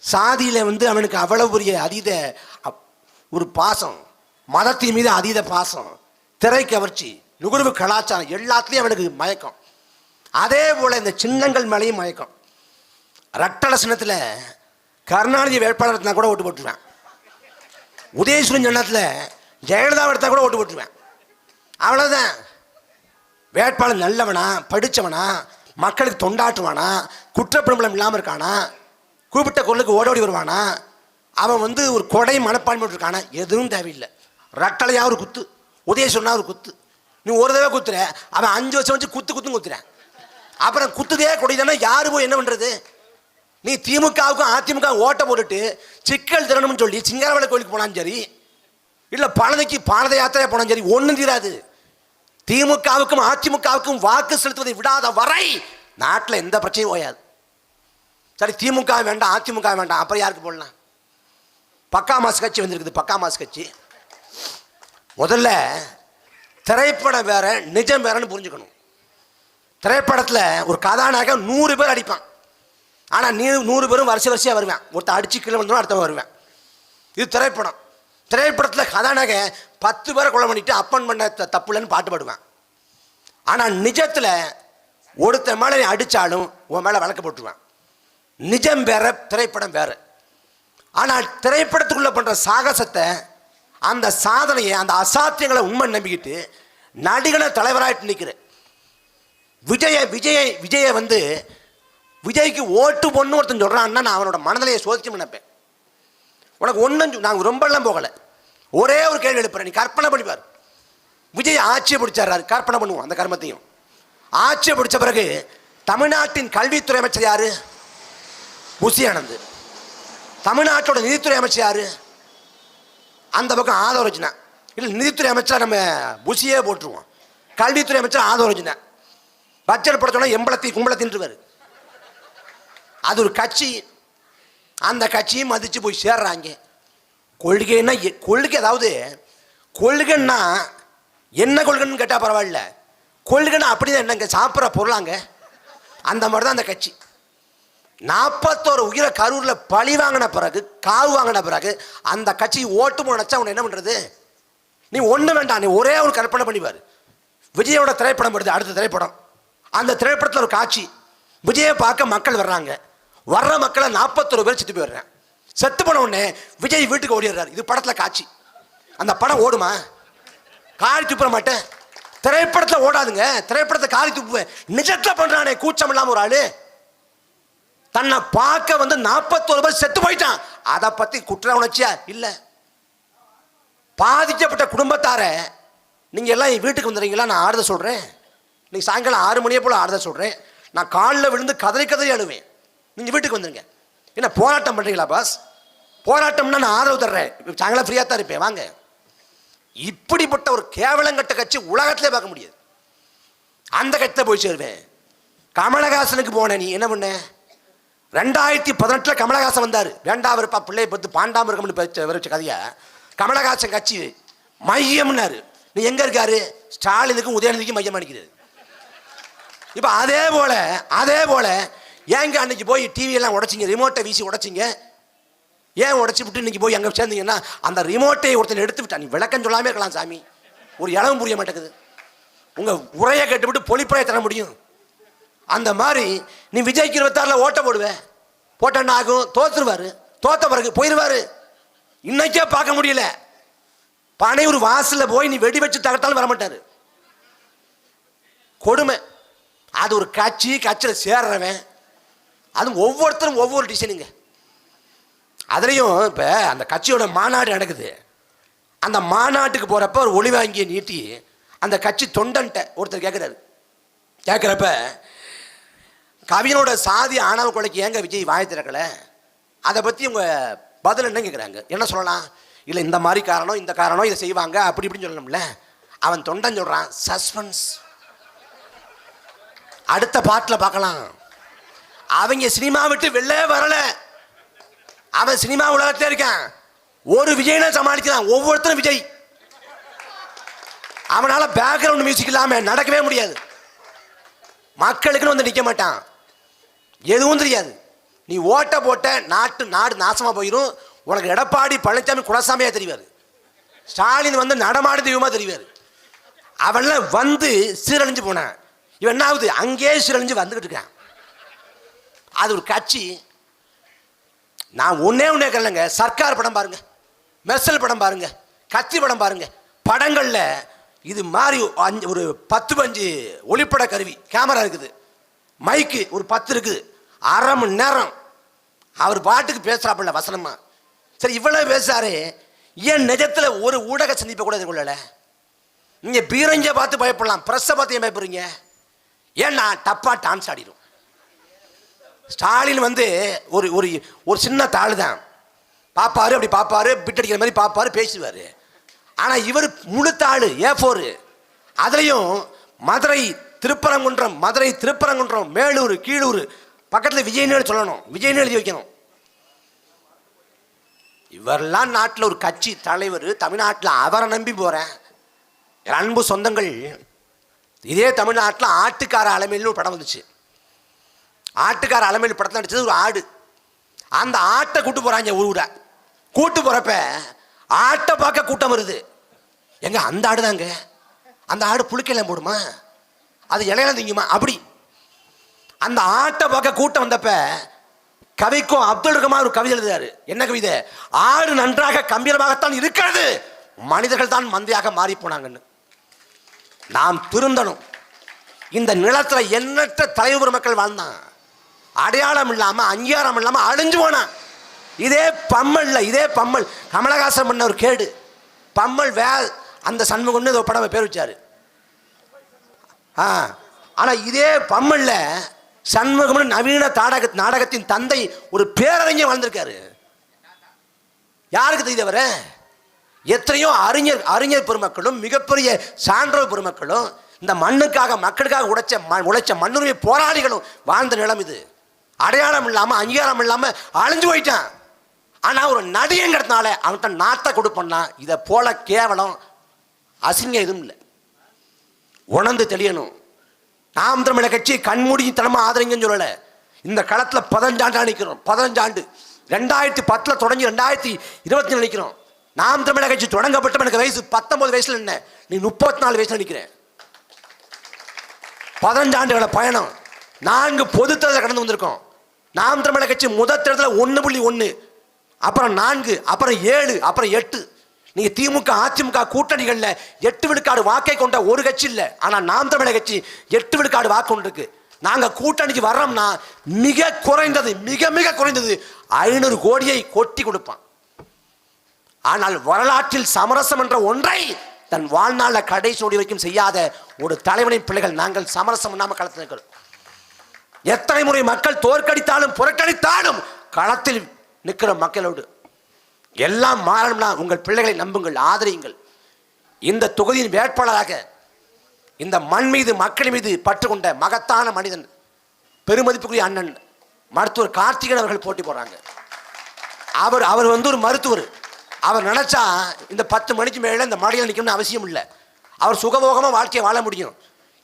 S2: சாதியில அவனுக்கு அவ்வளவு பெரிய அதீத ஒரு பாசம், மதத்தின் மீது அதீத பாசம், திரை கவர்ச்சி, நுகர்வு கலாச்சாரம், எல்லாத்துலேயும் அவனுக்கு மயக்கம். அதே போல இந்த சின்னங்கள் மேலேயும் மயக்கம். ரட்டள சின்னத்தில் கருணாநிதி வேட்பாளர் எடுத்தா கூட ஓட்டு போட்டுருவேன். உதயசூரன் சின்னத்தில் ஜெயலலிதா எடுத்தா கூட ஓட்டு போட்டுருவேன். அவ்வளோதான். வேட்பாளர் நல்லவனா, படித்தவனா, மக்களுக்கு தொண்டாற்றுவானா, குற்றப்பிரபலம் இல்லாமல் இருக்கானா, கூப்பிட்ட குரலுக்கு ஓடோடி வருவானா, அவன் ஒரு கொடை மனப்பான்மை இருக்கானா, எதுவும் தேவையில்லை. ரட்டளையா ஒரு குத்து, உதயசூரனா ஒரு குத்து. நீ ஒரு தடவை குத்துற, அவன் 5 வருஷம் வச்சு குத்துறேன். அப்புறம் குத்துதே கொடிதானே, யாரு போய் என்ன பண்றது? நீ திமுகவுக்கும் அதிமுக ஓட்ட போட்டுட்டு சிக்கல் திறனும்னு சொல்லி சிங்காரவேலை கோயிலுக்கு போனாலும் சரி, இல்லை பழனிக்கு பாரத யாத்திரை போனாலும் சரி, ஒன்றும் தீராது. திமுகவுக்கும் அதிமுகவுக்கும் வாக்கு செலுத்துவதை விடாத வரை நாட்டில் எந்த பிரச்சனையும் ஓயாது. சரி, திமுக வேண்டாம், அதிமுக வேண்டாம், அப்புறம் யாருக்கு போடலாம்? பக்கா மாசு கட்சி வந்திருக்குது. பக்கா மாசு கட்சி முதல்ல திரைப்படம் வேற, நிஜம் வேறன்னு புரிஞ்சுக்கணும். திரைப்படத்தில் ஒரு கதாநாயகன் 100 பேர் அடிப்பான். ஆனால் 100 பேரும் வரிசையாக வருவேன். ஒருத்தர் அடிச்சு கீழே வந்தோம், அடுத்தவன் வருவேன். இது திரைப்படம். திரைப்படத்தில் கதாநாயகன் 10 பேரை கொலை பண்ணிட்டு அப்பன் பண்ண தப்புலன்னு பாட்டு பாடுவான். ஆனால் நிஜத்தில் ஒருத்த மேலே நீ அடித்தாலும் உன் மேலே வழக்கு போட்டுருவான். நிஜம் வேற, திரைப்படம் வேற. ஆனால் திரைப்படத்துக்குள்ளே பண்ணுற சாகசத்தை, அந்த சாதனையை, அந்த அசாத்தியங்களை உண்மை நம்பிக்கிட்டு நடிகனை தலைவராகிட்டு நிற்கிறேன். விஜயை வந்து விஜய்க்கு ஓட்டு பொண்ணு ஒருத்தன் சொல்கிறான்னா நான் அவனோட மனநிலையை சோதிச்சு நினைப்பேன். உனக்கு ஒன்றும் நாங்கள் ரொம்பலாம் போகலை, ஒரே ஒரு கேள்வி எழுப்புறேன், நீ கற்பனை பண்ணிப்பார். விஜய் ஆட்சியை பிடிச்சாரு, கற்பனை பண்ணுவோம் அந்த கர்மத்தையும். ஆட்சியை பிடிச்ச பிறகு தமிழ்நாட்டின் கல்வித்துறை அமைச்சர் யாரு? புசி ஆனந்த். தமிழ்நாட்டோட நிதித்துறை அமைச்சர் யாரு? அந்த பக்கம் ஆதவரஜனா. இல்லை, நிதித்துறை அமைச்சர் நம்ம புசியே போட்டுருவோம், கல்வித்துறை அமைச்சர் ஆதவரஜனா. பட்ஜெட் படத்தோட எம்பளத்தி கும்பளத்தின்றுவார். அது ஒரு கட்சி, அந்த கட்சியும் மதித்து போய் சேர்றாங்க. கொள்கைன்னா கொள்கை, அதாவது கொள்கைன்னா என்ன கொள்கைன்னு கேட்டால் பரவாயில்ல, கொள்கைன்னா அப்படிதான் என்னங்க, சாப்பிட்ற பொருளாங்க. அந்த மாதிரி தான் அந்த கட்சி. 41 உயிரை கரூரில் பழி வாங்கின பிறகு, காவு வாங்கின பிறகு அந்த கட்சி ஓட்டு முனைச்சா அவனை என்ன பண்ணுறது? நீ ஒன்று வேண்டாம், நீ ஒரே ஒரு கற்பனை பண்ணிப்பார். விஜயோட திரைப்படம் வருது, அடுத்த திரைப்படம். அந்த திரைப்படத்தில் ஒரு காட்சி, விஜயை பார்க்க மக்கள் வர்றாங்க. வர்ற மக்களை 41 பேர் செத்து போயிடுறேன். செத்து போன உடனே விஜய் வீட்டுக்கு ஓடிடுறாரு. இது படத்தில் காட்சி. அந்த படம் ஓடுமா? காரி துப்புற மாட்டேன். திரைப்படத்தில் ஓடாதுங்க, திரைப்படத்தை காரி துப்புவேன். நிஜத்தில் பண்ணுறானே கூச்சம் இல்லாமல் ஒரு ஆளு, தன்னை பார்க்க வந்து 41 பேர் செத்து போயிட்டான். அதை பற்றி குற்ற உணர்ச்சியா இல்லை? பாதிக்கப்பட்ட குடும்பத்தார நீங்கள் எல்லாம் என் வீட்டுக்கு வந்துடுறீங்களா? நான் ஆறுதல் சொல்கிறேன். நீங்கள் சாயங்காலம் 6 மணியை போல் ஆறுதல் சொல்கிறேன். நான் காலில் விழுந்து கதறி அழுவேன். நீங்கள் வீட்டுக்கு வந்துடுங்க. என்ன போராட்டம் பண்ணுறீங்களா பாஸ்? போராட்டம்னா நான் ஆதரவு தர்றேன், சாயங்காலம் ஃப்ரீயாக தான் இருப்பேன், வாங்க. இப்படிப்பட்ட ஒரு கேவலங்கட்ட கட்சி உலகத்திலே பார்க்க முடியாது. அந்த கட்சியில் போய் சேருவேன். கமலஹாசனுக்கு போனேன். நீ என்ன பண்ண? 2018 கமலஹாசன் வந்தார். வேண்டாம் இருப்பா பிள்ளையை பத்து பாண்டாம இருக்கணும்னு வச்ச கதையா. கமலஹாசன் கட்சி மையம்னாரு. நீ எங்க இருக்காரு? ஸ்டாலினுக்கும் உதயநிதிக்கும் மையம் அடிக்கிறது. இப்போ அதே போல ஏங்க அன்னைக்கு போய் டிவியெல்லாம் உடைச்சிங்க, ரிமோட்டை வீசி உடைச்சிங்க? ஏன் உடைச்சி விட்டு இன்னைக்கு போய் அங்கே சேர்ந்தீங்கன்னா அந்த ரிமோட்டை ஒருத்தன் எடுத்து விட்டா. நீ விளக்கம் சொல்லாமே இருக்கலாம் சாமி, ஒரு இளவும் புரிய மாட்டேங்குது. உங்கள் உரையை கேட்டுவிட்டு பொழிப்புரையை தர முடியும். அந்த மாதிரி நீ விஜய்க்கு 26 ஓட்ட போடுவேன். போட்டேன்னா ஆகும், தோத்துருவாரு. தோத்த பிறகு போயிடுவாரு. இன்னைக்கே பார்க்க முடியல. பனையூர் வாசலில் போய் நீ வெடி வச்சு தகர்த்தாலும் வரமாட்டாரு. கொடுமை. அது ஒரு கட்சியில் சேர்றவன். அது ஒவ்வொருத்தரும் ஒவ்வொரு டிசைனுங்க. அதுலேயும் இப்போ அந்த கட்சியோட மாநாடு நடக்குது. அந்த மாநாட்டுக்கு போகிறப்ப ஒரு ஒளி வாங்கியை நீட்டி அந்த கட்சி தொண்டன்ட்ட ஒருத்தர் கேட்குறப்ப கவிஞனோட சாதி ஆணவ கொலைக்கு ஏங்க விஜய் வாய் திறக்கலை, அதை பற்றி உங்கள் பதில் என்ன கேட்குறாங்க. என்ன சொல்லலாம்? இல்லை இந்த மாதிரி காரணம், இந்த காரணம், இதை செய்வாங்க, அப்படி இப்படின்னு சொல்லணும்ல. அவன் தொண்டன் சொல்கிறான், சஸ்பென்ஸ், அடுத்த பாட்டில் பார்க்கலாம். அவங்க சினிமா விட்டு வெளிலே வரல. அவன் சினிமா உலகத்திலே இருக்கான். ஒரு விஜயனை சமாளிக்கிறான். ஒவ்வொருத்தரும் விஜய். அவனால பேக்ரவுண்ட் மியூசிக் இல்லாம நடக்கவே முடியாது. மக்களுக்குன்னு வந்து நிற்க மாட்டான். எதுவும் தெரியாது. நீ ஓட்ட போட்ட நாடு நாசமா போயிடும். உனக்கு எடப்பாடி பழனிசாமி குலசாமியா தெரிவார். ஸ்டாலின் வந்து நடமாடு தெய்வமா தெரிவார். அவன்லாம் வந்து சீரழிஞ்சு போனான். இவன் என்ன ஆகுது? அங்கேயே சீரழிஞ்சு வந்துகிட்டு இருக்கான். அது ஒரு கட்சி. நான் ஒன்னே கேட்கலங்க. சர்க்கார் படம் பாருங்க, மெர்சல் படம் பாருங்க, கத்தி படம் பாருங்க. படங்கள்ல இது மாதிரி ஒரு 10-15 ஒளிப்பட கருவி கேமரா இருக்குது, மைக்கு ஒரு 10 இருக்குது. அரை மணி நேரம் அவர் பாட்டுக்கு பேசுறாப்புல வசனமா. சரி, இவ்வளவு பேசுறாரு, ஏன் நிஜத்துல ஒரு ஊடக சந்திப்பை கூட கொள்ளல? நீங்க பீரஞ்ச பார்த்து பயப்படலாம், பிரஸ்ஸை பார்த்து ஏன் பயப்படுறீங்க? ஏன்னா டப்பா டான்ஸ் ஆடிடும். ஸ்டாலின் வந்து ஒரு ஒரு ஒரு சின்ன தாள் தான் பார்ப்பாரு, அப்படி பார்ப்பாரு, பிட் அடிக்கிற மாதிரி பார்ப்பாரு, பேசுவார். ஆனால் இவர் முழு தாள் A4. அதுலேயும் மதுரை திருப்பரங்குன்றம், மேலூர், கீழூர் பக்கத்தில் விஜயநேடு சொல்லணும், விஜயநேடு எழுதி வைக்கணும். இவரெல்லாம் நாட்டில் ஒரு கட்சி தலைவர். தமிழ்நாட்டில் அவரை நம்பி போகிறேன். அன்பு சொந்தங்கள், இதே தமிழ்நாட்டில் ஆட்டுக்கார அலமையில்னு ஒரு படம் வந்துச்சு. ஆட்டுக்கார அலமையில் படத்தில் நடிச்சது ஒரு ஆடு. அந்த ஆட்டை கூட்டு போகிறாங்க ஊரை. கூட்டு போகிறப்ப ஆட்டை பார்க்க கூட்டம் வருது. எங்க அந்த ஆடு தாங்க, அந்த ஆடு புழுக்கையில போடுமா, அது இலையில திங்குமா, அப்படி அந்த ஆட்டை பார்க்க கூட்டம் வந்தப்ப கவிக்கும் அப்துல் ரஹ்மான் ஒரு கவிதை எழுதுறாரு. என்ன கவிதை? ஆடு நன்றாக கம்பீரமாகத்தான் இருக்கிறது, மனிதர்கள் தான் மந்தையாக மாறி போனாங்கன்னு. நாம் திருந்தணும். இந்த நிலத்துல எண்ணற்ற தலைவர் மக்கள் வாழ்ந்தான், அடையாளம் இல்லாம அங்கீகாரம் இல்லாம அழிஞ்சு போனான். இதே பம்மல் கமலஹாசன் பண்ண ஒரு கேடு. பம்மல் அந்த சண்முகம்னு ஏதோ படம் பேர் வச்சாரு. ஆனா இதே பம்மல்ல சண்முகம்னு நவீன நாடகத்தின் தந்தை ஒரு பேரறிஞர் வாழ்ந்திருக்காரு. யாருக்கு தெரியுது? அவர எத்தனையோ அறிஞர் பெருமக்களும் மிகப்பெரிய சான்றோர் பெருமக்களும் இந்த மண்ணுக்காக மக்களுக்காக உழைச்ச மண்ணுரிமை போராளிகளும் வாழ்ந்த நிலம் இது. அடையாளம் இல்லாம அங்கீகாரம் இல்லாம அழிஞ்சு போயிட்டான். ஆனா ஒரு நடிகங்கிறதுனால அவன்கிட்ட நாட்டை கொடுப்பான்னா, இதை போல கேவலம் அசிங்கம் எதுவும் இல்லை. உணர்ந்து தெளியணும். நாம் தமிழர் கட்சி கண்மூடி தனமா ஆதரிங்கன்னு சொல்லல. இந்த களத்துல 15 ஆண்டு நிற்கிறோம். 15 ஆண்டு 2010 தொடங்கி 2024 நிற்கிறோம். நாம் தமிழர் கட்சி தொடங்கப்பட்ட எனக்கு வயசு 19 வயசுல என்ன, நீ 34 வயசுல நிற்கிறேன். 15 ஆண்டுகள பயணம். 4 பொது தேர்தல் கடந்து வந்திருக்கோம். நாம் தமிழர் கட்சி முதல் தேர்தல் 1.1, அப்புறம் 4, அப்புறம் 7, அப்புறம் 8. நீங்க திமுக அதிமுக கூட்டணிகள்ல 8 விழுக்காடு வாக்கை கொண்ட ஒரு கட்சி இல்ல. ஆனா நாம் தமிழர் கட்சி 8 விழுக்காடு வாக்கு கொண்டு இருக்கு. நாங்க கூட்டணிக்கு வர்றோம்னா மிக குறைந்தது 500 கோடியை கொட்டி கொடுப்பான். ஆனால் வரலாற்றில் சமரசம் என்ற ஒன்றை தன் வாழ்நாள கடைசி நொடி வரைக்கும் செய்யாத ஒரு தலைவனின் பிள்ளைகள் நாங்கள். சமரசம் இல்லாம களத்தில் இருக்கிறோம். எத்தனை முறை மக்கள் தோற்கடித்தாலும் புறக்கணித்தாலும் களத்தில் நிற்கிற மக்களோடு. எல்லாம் மாறணும்னா உங்கள் பிள்ளைகளை நம்புங்கள், ஆதரியுங்கள். இந்த தொகுதியின் வேட்பாளராக இந்த மண் மீது மக்கள் மீது பற்று கொண்ட மகத்தான மனிதன், பெருமதிப்புக்குரிய அண்ணன் மருத்துவர் கார்த்திகேயன் அவர்கள் போட்டி போடுறாங்க. அவர் ஒரு மருத்துவர். அவர் நினைச்சா இந்த 10 மணிக்கு மேல இந்த மழையில் நிற்கணும்னு அவசியம் இல்லை. அவர் சுகபோகமா வாழ்க்கையை வாழ முடியும்.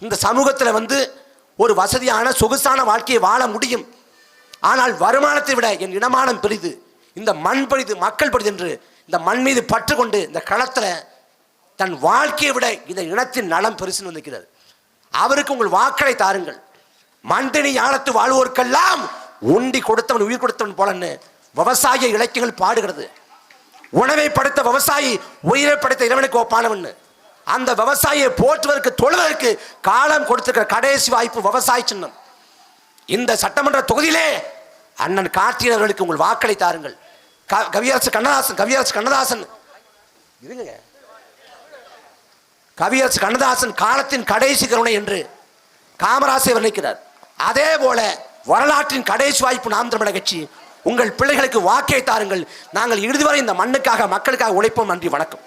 S2: இந்த சமூகத்தில் ஒரு வசதியான சொகுசான வாழ்க்கையை வாழ முடியும். ஆனால் வருமானத்தை விட என் இனமானம் பெரிது, இந்த மண் பெரிது, மக்கள் பெரிது என்று இந்த மண் மீது பற்று கொண்டு இந்த களத்துல தன் வாழ்க்கையை விட இந்த இனத்தின் நலம் பெருசுன்னு வந்திருக்கிறார். அவருக்கு உங்கள் வாக்களை தாருங்கள். மண்டனி ஞானத்து வாழ்வோருக்கெல்லாம் உண்டி கொடுத்தவன் உயிர் கொடுத்தவன் போலன்னு விவசாய இலக்கியங்கள் பாடுகிறது. உணவை படைத்த விவசாயி உயிரை படைத்த இறைவனுக்கு ஒப்பானவன். அந்த விவசாயியை போற்றுவதற்கு தொழுவதற்கு காலம் கொடுத்திருக்கிற கடைசி வாய்ப்பு விவசாய சின்னம். இந்த சட்டமன்ற தொகுதியிலே அண்ணன் கார்த்திகேயன் அவர்களுக்கு உங்கள் வாக்களை தாருங்கள். கவியரசு கண்ணதாசன் இருங்க, கவியரசு கண்ணதாசன் காலத்தின் கடைசி கருணை என்று காமராசை வர்ணிக்கிறார். அதே போல வரலாற்றின் கடைசி வாய்ப்பு நாம் தமிழர் கட்சி. உங்கள் பிள்ளைகளுக்கு வாக்கை தாருங்கள். நாங்கள் இறுதி வரை இந்த மண்ணுக்காக மக்களுக்காக உழைப்போம். நன்றி, வணக்கம்.